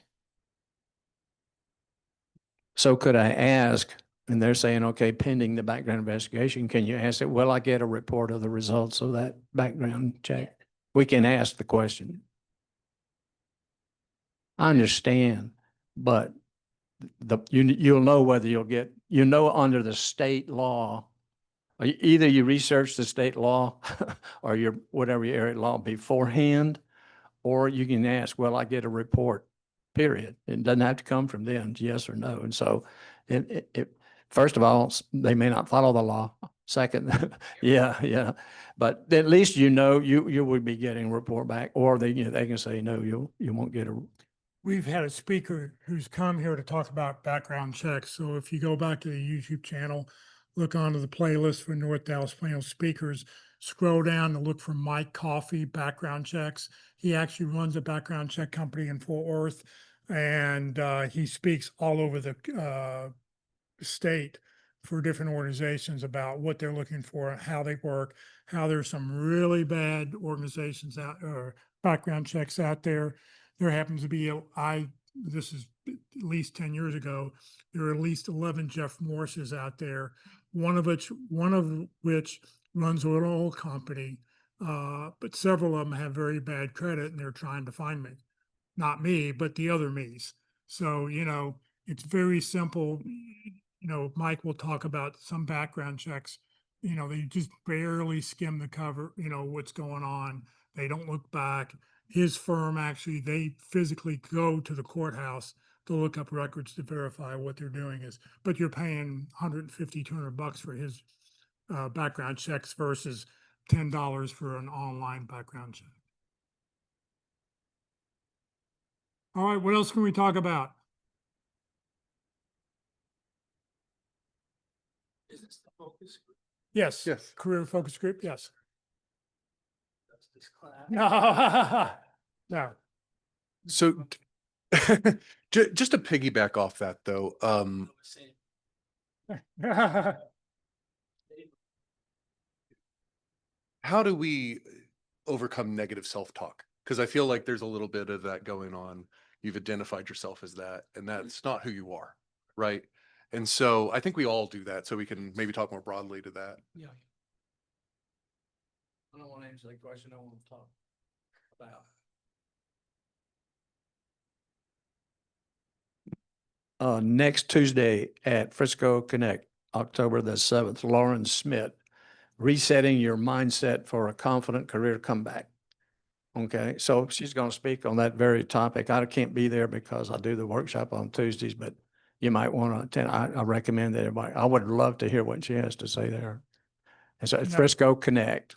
So could I ask, and they're saying, okay, pending the background investigation, can you ask it, will I get a report of the results of that background check? We can ask the question. I understand, but you'll know whether you'll get, under the state law, either you research the state law or your whatever your area law beforehand, or you can ask, well, I get a report, period. It doesn't have to come from them, yes or no. And so first of all, they may not follow the law. Second, yeah. But at least you would be getting a report back, or they can say, no, you won't get a. We've had a speaker who's come here to talk about background checks. So if you go back to the YouTube channel, look onto the playlist for North Dallas Plano speakers, scroll down to look for Mike Coffey background checks. He actually runs a background check company in Fort Worth, and he speaks all over the state for different organizations about what they're looking for, how they work, how there's some really bad organizations out or background checks out there. There happens to be, this is at least 10 years ago, there are at least 11 Jeff Morses out there, one of which runs a little old company, but several of them have very bad credit and they're trying to find me. Not me, but the other me's. So, it's very simple. Mike will talk about some background checks. They just barely skim the cover, what's going on. They don't look back. His firm, actually, they physically go to the courthouse to look up records to verify what they're doing is, but you're paying $150, $200 for his background checks versus $10 for an online background check. All right, what else can we talk about? Is this the focus group? Yes. Career Focus Group, yes. No. No. So just to piggyback off that though, how do we overcome negative self-talk? Because I feel like there's a little bit of that going on. You've identified yourself as that, and that's not who you are, right? And so I think we all do that. So we can maybe talk more broadly to that. Yeah. I don't want to answer that question. I want to talk about. Next Tuesday at Frisco Connect, October the 7th, Lauren Smith, resetting your mindset for a confident career comeback. Okay, so she's going to speak on that very topic. I can't be there because I do the workshop on Tuesdays, but you might want to attend. I recommend that everybody. I would love to hear what she has to say there. And so Frisco Connect.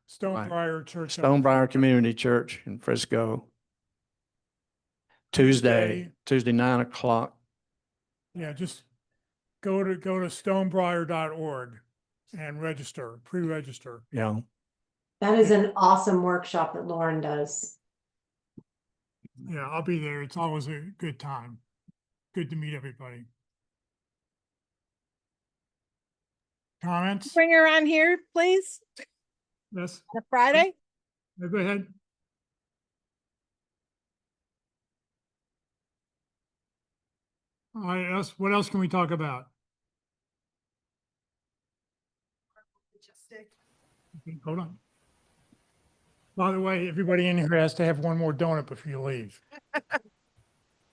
Stonebriar Church. Stonebriar Community Church in Frisco. Tuesday, 9 o'clock. Yeah, just go to stonebriar.org and register, pre-register. Yeah. That is an awesome workshop that Lauren does. Yeah, I'll be there. It's always a good time. Good to meet everybody. Comments? Bring her on here, please. Yes. On a Friday? Yeah, go ahead. All right, what else can we talk about? Okay, hold on. By the way, everybody in here has to have one more donut before you leave.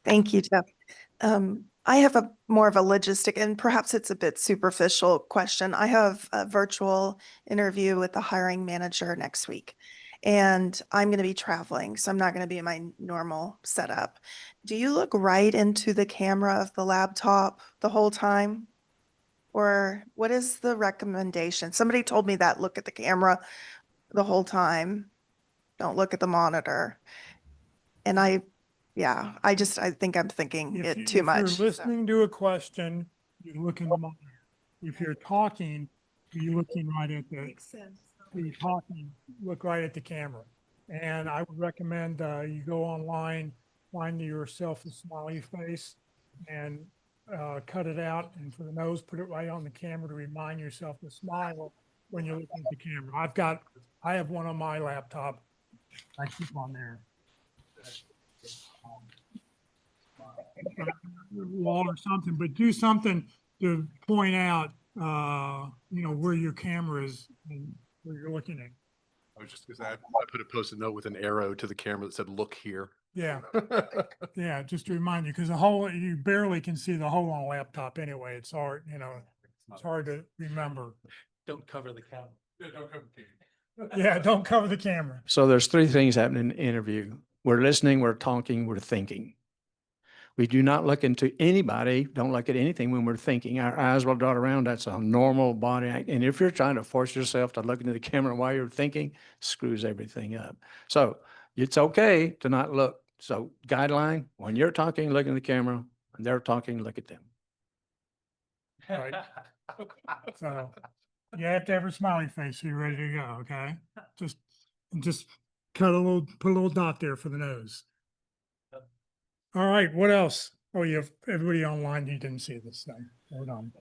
Thank you, Jeff. I have a more of a logistic and perhaps it's a bit superficial question. I have a virtual interview with the hiring manager next week. And I'm going to be traveling, so I'm not going to be in my normal setup. Do you look right into the camera of the laptop the whole time? Or what is the recommendation? Somebody told me that look at the camera the whole time. Don't look at the monitor. And I think I'm thinking If it too if much. you're so. listening to a question, you look in the monitor. If you're talking, you're looking right at the, if you're talking, look right at the camera. And I would recommend you go online, find yourself a smiley face and cut it out. And for the nose, put it right on the camera to remind yourself to smile when you're looking at the camera. I have one on my laptop. I keep on there. Wall or something, but do something to point out, where your camera is and where you're looking at. I was just gonna say, I put a post-it note with an arrow to the camera that said, "Look here." Yeah. Yeah, just to remind you, because you barely can see the hole on a laptop anyway. It's hard, it's hard to remember. Don't cover the camera. Yeah, don't cover the camera. Yeah, don't cover the camera. So there's three things happening in an interview. We're listening, we're talking, we're thinking. We do not look into anybody, don't look at anything when we're thinking. Our eyes will dart around. That's a normal body act. And if you're trying to force yourself to look into the camera while you're thinking, screws everything up. So it's okay to not look. So guideline, when you're talking, look in the camera. When they're talking, look at them. Right. So you have to have a smiley face so you're ready to go, okay? Just put a little dot there for the nose. All right, what else? Oh, you have everybody online who didn't see this thing. Hold on.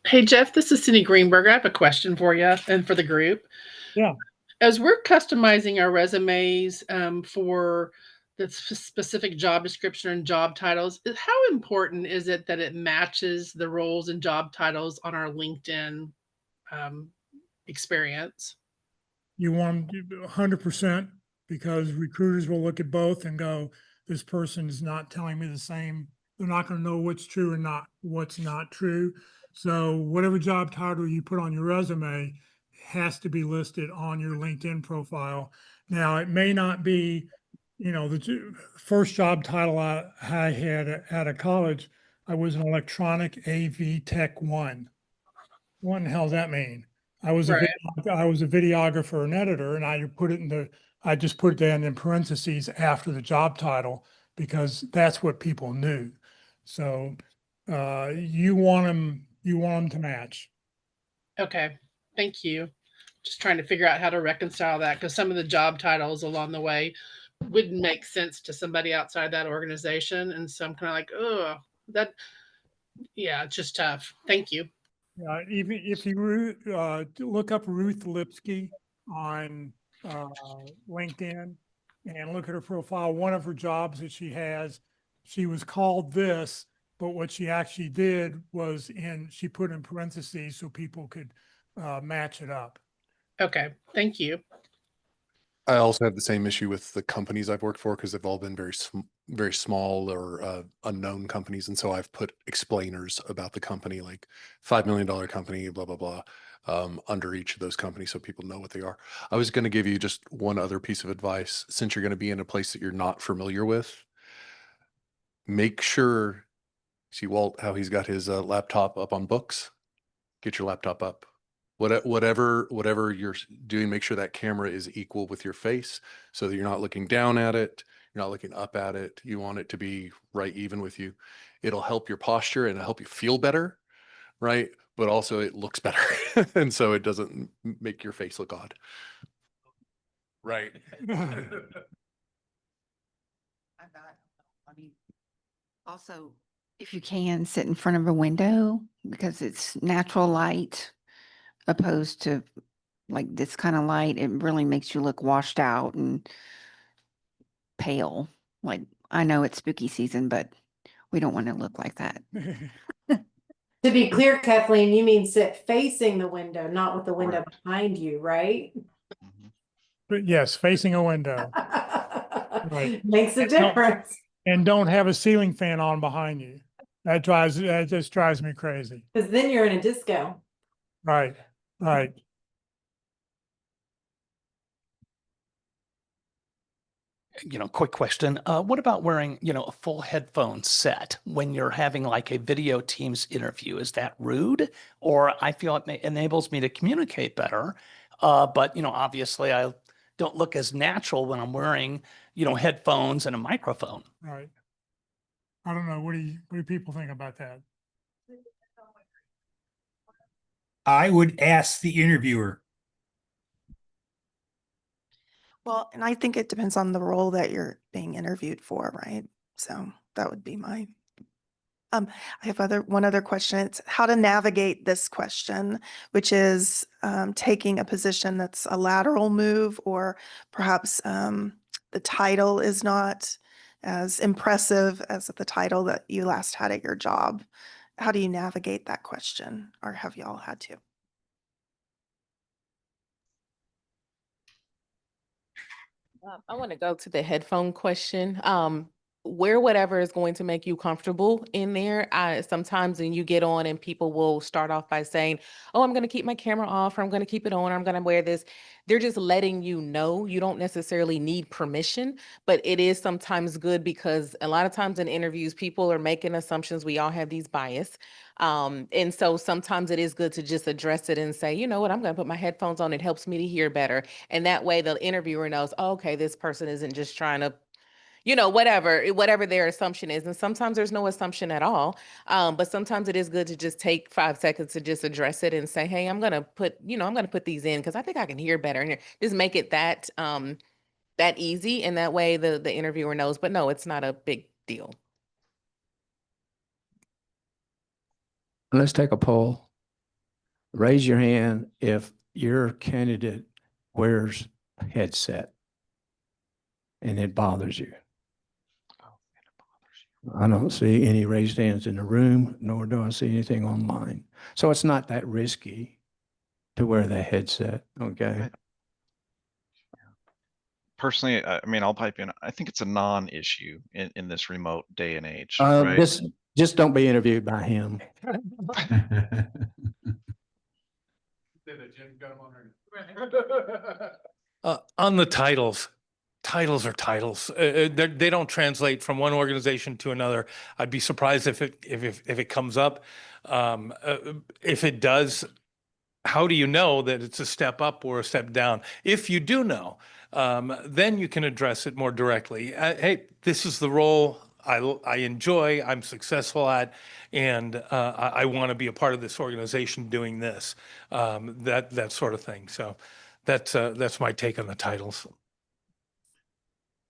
Hey, Jeff, this is Cindy Greenberg. I have a question for you and for the group. Yeah. As we're customizing our resumes for the specific job description and job titles, how important is it that it matches the roles and job titles on our LinkedIn experience? You want 100% because recruiters will look at both and go, this person is not telling me the same. They're not going to know what's true and what's not true. So whatever job title you put on your resume has to be listed on your LinkedIn profile. Now, it may not be, the first job title I had out of college, I was an electronic AV Tech 1. What in the hell does that mean? I was a videographer and editor, and I just put that in parentheses after the job title because that's what people knew. So you want them to match. Okay, thank you. Just trying to figure out how to reconcile that because some of the job titles along the way wouldn't make sense to somebody outside that organization. And so I'm kind of like, oh, it's just tough. Thank you. Even if you look up Ruth Lipsky on LinkedIn and look at her profile, one of her jobs that she has, she was called this, but what she actually did was she put in parentheses so people could match it up. Okay, thank you. I also have the same issue with the companies I've worked for because they've all been very small or unknown companies. And so I've put explainers about the company, like $5 million company, blah, blah, blah, under each of those companies so people know what they are. I was going to give you just one other piece of advice. Since you're going to be in a place that you're not familiar with, make sure, see Walt, how he's got his laptop up on books. Get your laptop up. Whatever you're doing, make sure that camera is equal with your face so that you're not looking down at it. You're not looking up at it. You want it to be right even with you. It'll help your posture and it'll help you feel better, right? But also it looks better. And so it doesn't make your face look odd. Right. Also, if you can, sit in front of a window because it's natural light opposed to like this kind of light. It really makes you look washed out and pale. Like, I know it's spooky season, but we don't want to look like that. To be clear, Kathleen, you mean sit facing the window, not with the window behind you, right? But yes, facing a window. Right. Makes a difference. And don't have a ceiling fan on behind you. That just drives me crazy. Because then you're in a disco. Right, right. Quick question. What about wearing, a full headphone set when you're having like a video Teams interview? Is that rude? Or I feel it enables me to communicate better. But, obviously I don't look as natural when I'm wearing, headphones and a microphone. Right. I don't know. What do people think about that? I would ask the interviewer. Well, and I think it depends on the role that you're being interviewed for, right? So that would be my. I have one other question. It's how to navigate this question, which is taking a position that's a lateral move, or perhaps the title is not as impressive as the title that you last had at your job. How do you navigate that question, or have y'all had to? I want to go to the headphone question. Wear whatever is going to make you comfortable in there. Sometimes when you get on and people will start off by saying, oh, I'm going to keep my camera off, or I'm going to keep it on, or I'm going to wear this. They're just letting you know. You don't necessarily need permission, but it is sometimes good because a lot of times in interviews, people are making assumptions. We all have these bias. And so sometimes it is good to just address it and say, you know what, I'm going to put my headphones on. It helps me to hear better. And that way the interviewer knows, oh, okay, this person isn't just trying to, whatever their assumption is. And sometimes there's no assumption at all. But sometimes it is good to just take 5 seconds to just address it and say, hey, I'm going to put these in because I think I can hear better. And just make it that easy. And that way the interviewer knows, but no, it's not a big deal. Let's take a poll. Raise your hand if your candidate wears a headset and it bothers you. I don't see any raised hands in the room, nor do I see anything online. So it's not that risky to wear the headset, okay? Personally, I mean, I'll pipe in. I think it's a non-issue in this remote day and age, right? Just don't be interviewed by him. On the titles are titles. They don't translate from one organization to another. I'd be surprised if it comes up. If it does, how do you know that it's a step up or a step down? If you do know, then you can address it more directly. Hey, this is the role I enjoy, I'm successful at, and I want to be a part of this organization doing this, that sort of thing. So that's my take on the titles.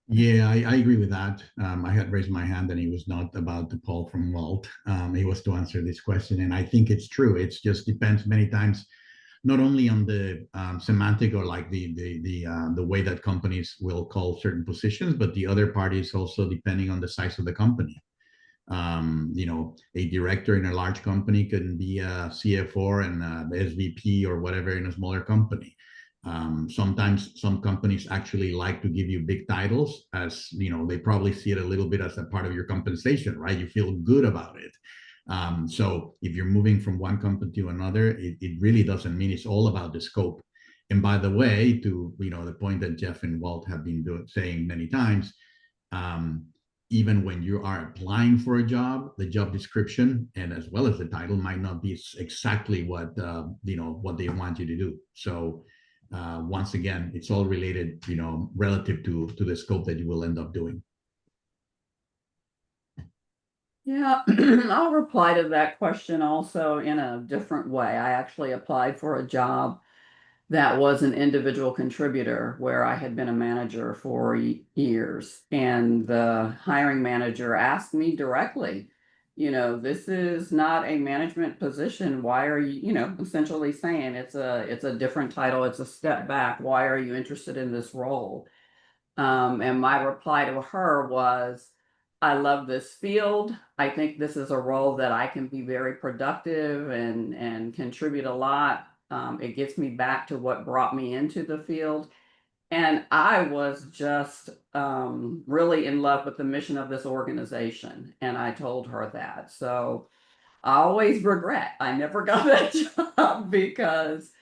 Yeah, I agree with that. I had raised my hand and it was not about the poll from Walt. It was to answer this question. And I think it's true. It just depends many times, not only on the semantic or like the way that companies will call certain positions, but the other part is also depending on the size of the company. A director in a large company can be a CFO and the SVP or whatever in a smaller company. Sometimes some companies actually like to give you big titles, as they probably see it a little bit as a part of your compensation, right? You feel good about it. So if you're moving from one company to another, it really doesn't mean it's all about the scope. And by the way, to the point that Jeff and Walt have been saying many times, even when you are applying for a job, the job description and as well as the title might not be exactly what what they want you to do. So once again, it's all related, relative to the scope that you will end up doing. Yeah, I'll reply to that question also in a different way. I actually applied for a job that was an individual contributor where I had been a manager for years. And the hiring manager asked me directly, this is not a management position. Why are you, essentially saying it's a different title, it's a step back. Why are you interested in this role? And my reply to her was, I love this field. I think this is a role that I can be very productive and contribute a lot. It gets me back to what brought me into the field. And I was just really in love with the mission of this organization. And I told her that. So I always regret I never got that job because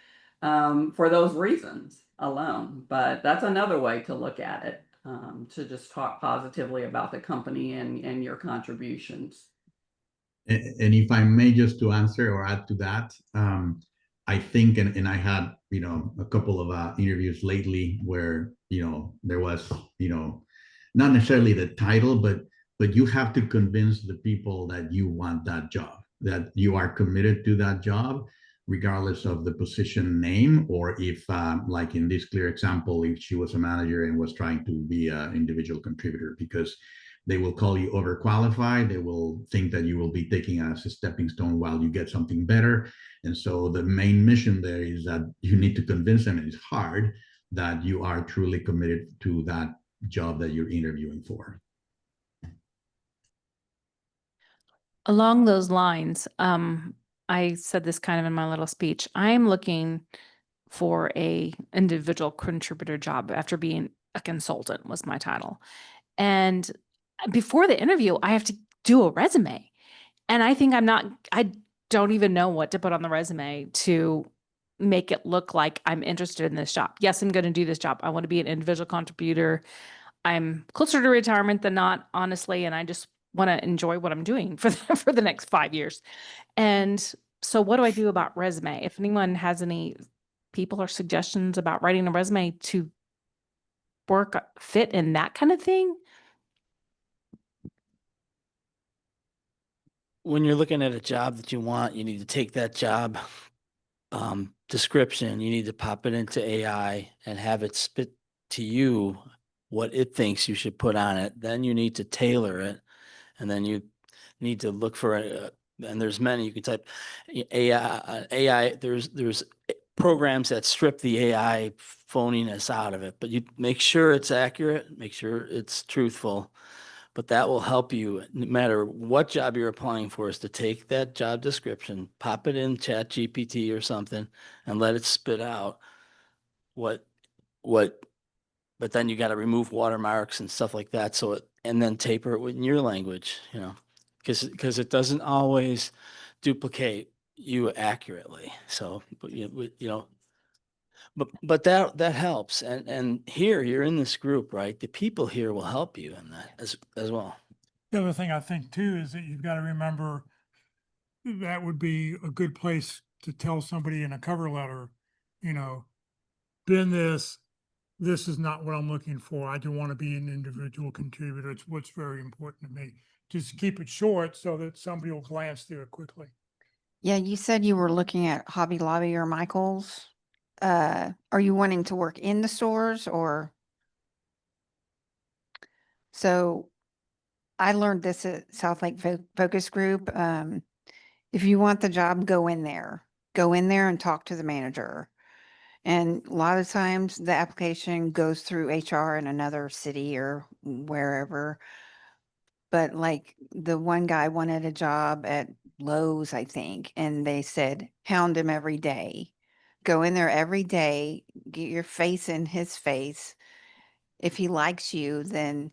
for those reasons alone. But that's another way to look at it, to just talk positively about the company and your contributions. And if I may, just to answer or add to that, I think, and I had, a couple of interviews lately where, there was, not necessarily the title, but you have to convince the people that you want that job, that you are committed to that job, regardless of the position name, or if, like in this clear example, if she was a manager and was trying to be an individual contributor, because they will call you overqualified. They will think that you will be taking as a stepping stone while you get something better. And so the main mission there is that you need to convince them, and it's hard, that you are truly committed to that job that you're interviewing for. Along those lines, I said this kind of in my little speech. I'm looking for a individual contributor job after being a consultant was my title. And before the interview, I have to do a resume. And I think I don't even know what to put on the resume to make it look like I'm interested in this job. Yes, I'm going to do this job. I want to be an individual contributor. I'm closer to retirement than not, honestly, and I just want to enjoy what I'm doing for the next 5 years. And so what do I do about resume? If anyone has any people or suggestions about writing a resume to fit in that kind of thing. When you're looking at a job that you want, you need to take that job description, you need to pop it into AI and have it spit to you what it thinks you should put on it. Then you need to tailor it. And then you need to look for and there's many, you can type AI, there's programs that strip the AI phoniness out of it, but you make sure it's accurate, make sure it's truthful. But that will help you no matter what job you're applying for, is to take that job description, pop it in Chat GPT or something, and let it spit out what, but then you got to remove watermarks and stuff like that. So and then taper it in your language, because it doesn't always duplicate you accurately. So, but that helps. And here you're in this group, right? The people here will help you in that as well. The other thing I think too is that you've got to remember that would be a good place to tell somebody in a cover letter, been this is not what I'm looking for. I do want to be an individual contributor. It's what's very important to me. Just keep it short so that somebody will glance through it quickly. Yeah, you said you were looking at Hobby Lobby or Michael's. Are you wanting to work in the stores or? So I learned this at South Lake Focus Group. If you want the job, go in there and talk to the manager. And a lot of times the application goes through HR in another city or wherever. But like the one guy wanted a job at Lowe's, I think, and they said, hound him every day. Go in there every day, get your face in his face. If he likes you, then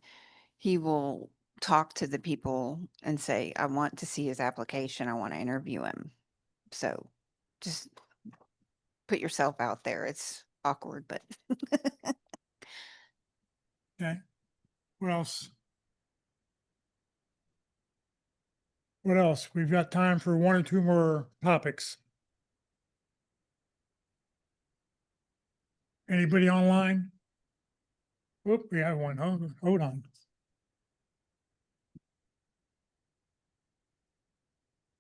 he will talk to the people and say, I want to see his application. I want to interview him. So just put yourself out there. It's awkward, but Okay. What else? What else? We've got time for one or two more topics. Anybody online? Whoop, we have one. Hold on.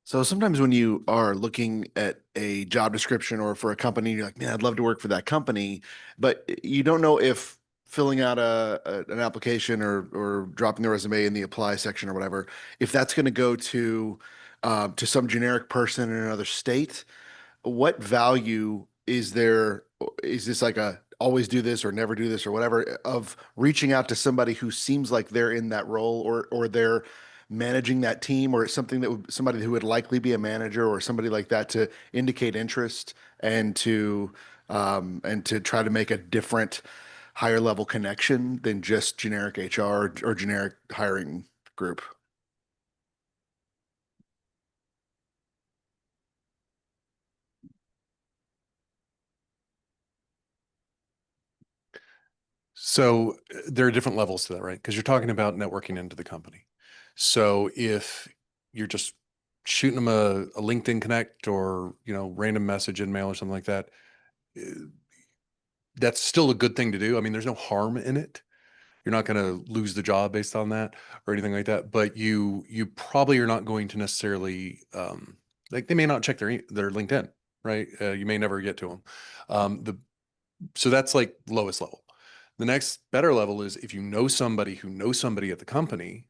So sometimes when you are looking at a job description or for a company, you're like, man, I'd love to work for that company, but you don't know if filling out an application or dropping the resume in the apply section or whatever, if that's going to go to some generic person in another state. What value is there? Is this like a always do this or never do this or whatever, of reaching out to somebody who seems like they're in that role or they're managing that team, or something that somebody who would likely be a manager or somebody like that, to indicate interest and to try to make a different higher level connection than just generic HR or generic hiring group. So there are different levels to that, right? Because you're talking about networking into the company. So if you're just shooting them a LinkedIn connect or, you know, random message in mail or something like that, that's still a good thing to do. I mean, there's no harm in it. You're not going to lose the job based on that or anything like that. But you probably are not going to necessarily like they may not check their LinkedIn, right? You may never get to them. So that's like lowest level. The next better level is if you know somebody who knows somebody at the company,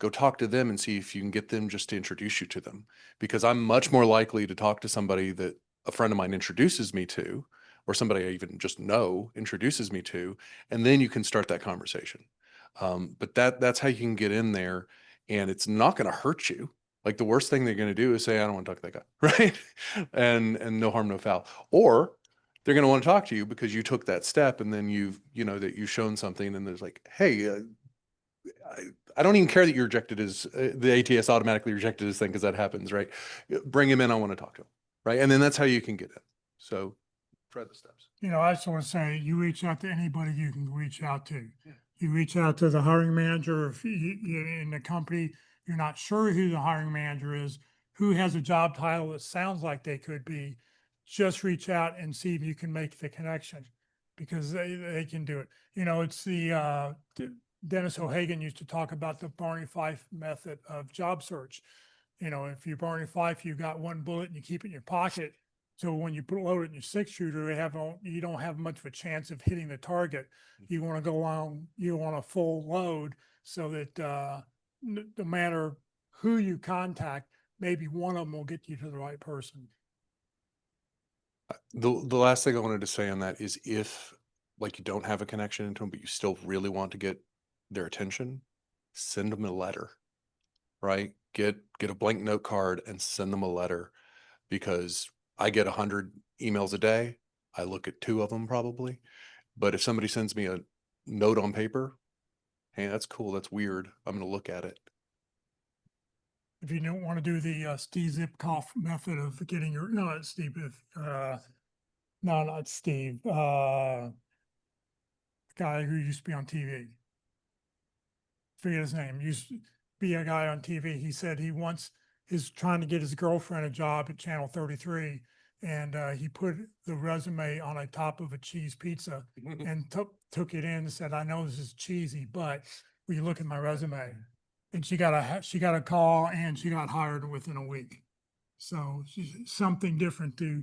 go talk to them and see if you can get them just to introduce you to them. Because I'm much more likely to talk to somebody that a friend of mine introduces me to, or somebody I even just know introduces me to, and then you can start that conversation. But that's how you can get in there, and it's not going to hurt you. Like the worst thing they're going to do is say, I don't want to talk to that guy, right? And no harm, no foul. Or they're going to want to talk to you because you took that step, and then you've shown something, and there's like, hey, I don't even care that you rejected his the ATS automatically rejected his thing because that happens, right? Bring him in. I want to talk to him, right? And then that's how you can get it. So try the steps. You know, I just want to say, you reach out to anybody you can reach out to. You reach out to the hiring manager. If you're in the company, you're not sure who the hiring manager is, who has a job title that sounds like they could be, just reach out and see if you can make the connection, because they can do it. You know, it's Dennis O'Hagan used to talk about the Barney Fife method of job search. You know, if you Barney Fife, you got one bullet and you keep it in your pocket. So when you load it in your 6-shooter, you don't have much of a chance of hitting the target. You want to go on, you want a full load so that no matter who you contact, maybe one of them will get you to the right person. The last thing I wanted to say on that is if like you don't have a connection into them, but you still really want to get their attention, send them a letter, right? Get a blank note card and send them a letter, because I get 100 emails a day. I look at 2 of them probably. But if somebody sends me a note on paper, hey, that's cool. That's weird. I'm going to look at it. If you don't want to do the Steve Zipkoff method of getting your, no, it's Steve, no, not Steve, the guy who used to be on TV. Forget his name, used to be a guy on TV. He said he is trying to get his girlfriend a job at Channel 33. And he put the resume on a top of a cheese pizza and took it in and said, I know this is cheesy, but will you look at my resume? And she got a call and she got hired within a week. So something different to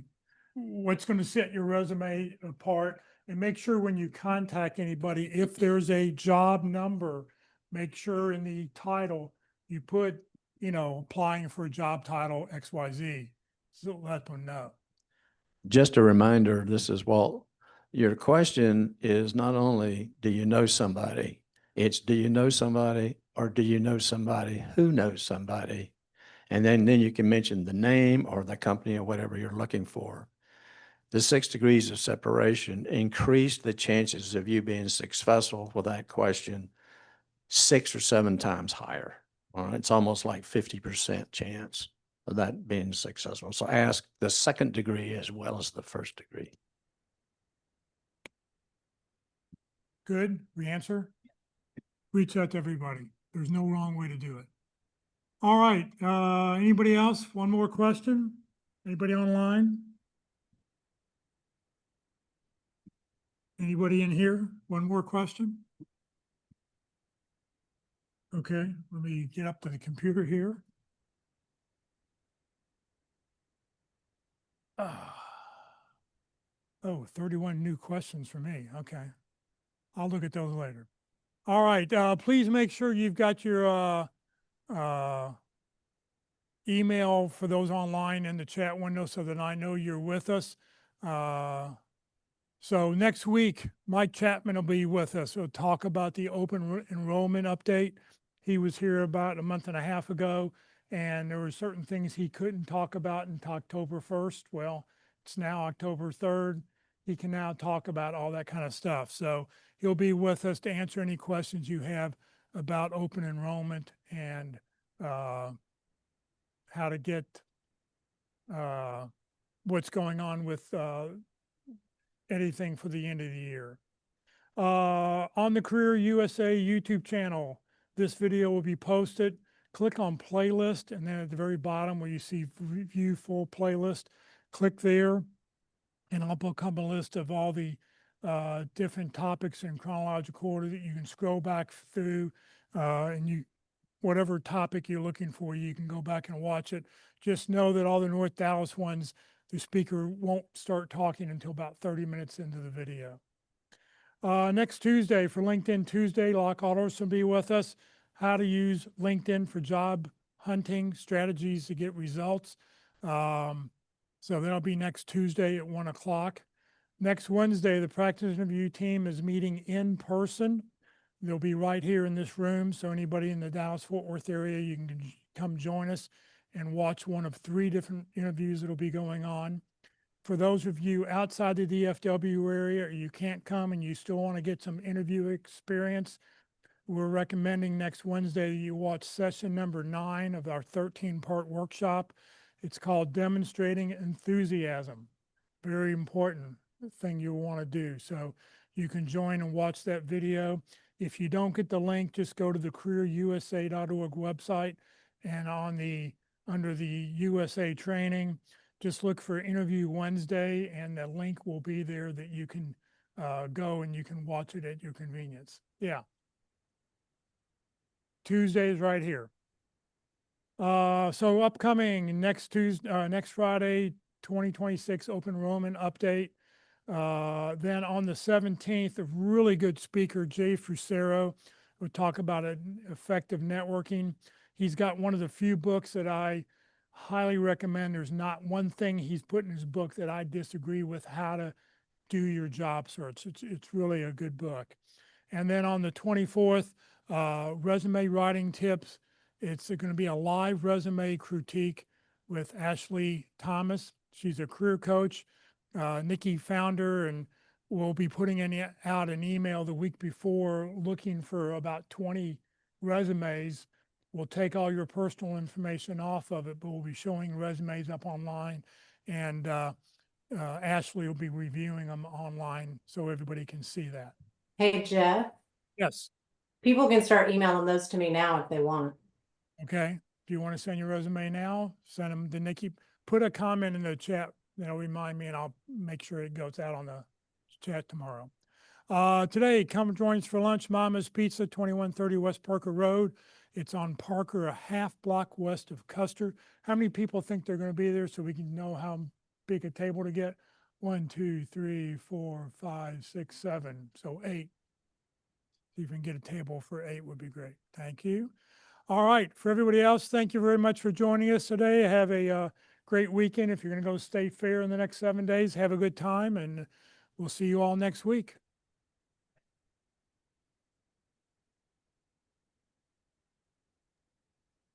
what's going to set your resume apart. And make sure when you contact anybody, if there's a job number, make sure in the title you put, you know, applying for a job title XYZ. So let them know. Just a reminder, this is Walt. Your question is not only, do you know somebody? It's, do you know somebody, or do you know somebody who knows somebody? And then you can mention the name or the company or whatever you're looking for. The 6 degrees of separation increased the chances of you being successful with that question 6 or 7 times higher. It's almost like 50% chance of that being successful. So ask the 2nd degree as well as the 1st degree. Good, we answer. Reach out to everybody. There's no wrong way to do it. All right, anybody else? One more question? Anybody online? Anybody in here? One more question? Okay, let me get up to the computer here. Oh, 31 new questions for me. Okay. I'll look at those later. All right, please make sure you've got your email for those online in the chat window so that I know you're with us. So next week, Mike Chapman will be with us. We'll talk about the open enrollment update. He was here about a month and a half ago, and there were certain things he couldn't talk about until October 1st. Well, it's now October 3rd. he can now talk about all that kind of stuff. So he'll be with us to answer any questions you have about open enrollment and how to get what's going on with anything for the end of the year. On the Career USA YouTube channel, this video will be posted. Click on playlist, and then at the very bottom where you see view full playlist, click there, and I'll become a list of all the different topics in chronological order that you can scroll back through, and whatever topic you're looking for, you can go back and watch it. Just know that all the North Dallas ones, the speaker won't start talking until about 30 minutes into the video. Next Tuesday for LinkedIn Tuesday, Locke Alderson will be with us. How to use LinkedIn for job hunting strategies to get results. So that'll be next Tuesday at 1 o'clock. Next Wednesday, the practice interview team is meeting in person. They'll be right here in this room. So anybody in the Dallas-Fort Worth area, you can come join us and watch one of 3 different interviews that'll be going on. For those of you outside the DFW area, or you can't come and you still want to get some interview experience, we're recommending next Wednesday that you watch session number 9 of our 13-part workshop. It's called Demonstrating Enthusiasm. Very important thing you'll want to do. So you can join and watch that video. If you don't get the link, just go to the careerusa.org website, and under the USA training, just look for Interview Wednesday, and the link will be there that you can go and you can watch it at your convenience. Yeah. Tuesday is right here. So upcoming next Friday, 2026 open enrollment update. Then on the 17th, a really good speaker, Jay Fusero, will talk about effective networking. He's got one of the few books that I highly recommend. There's not one thing he's put in his book that I disagree with, how to do your job search. It's really a good book. And then on the 24th, resume writing tips. It's going to be a live resume critique with Ashley Thomas. She's a career coach. Nikki found her, and we'll be putting out an email the week before looking for about 20 resumes. We'll take all your personal information off of it, but we'll be showing resumes up online, and Ashley will be reviewing them online so everybody can see that. Hey, Jeff, Yes. people can start emailing those to me now if they want. Okay. If you want to send your resume now, send them to Nikki. Put a comment in the chat. That'll remind me, and I'll make sure it goes out on the chat tomorrow. Today, come join us for lunch. Mama's Pizza, 2130 West Parker Road. It's on Parker, a half block west of Custer. How many people think they're going to be there so we can know how big a table to get? 1, 2, 3, 4, 5, 6, 7. So 8. If you can get a table for 8 would be great. Thank you. All right. For everybody else, thank you very much for joining us today. Have a great weekend. If you're going to go State Fair in the next 7 days, have a good time, and we'll see you all next week.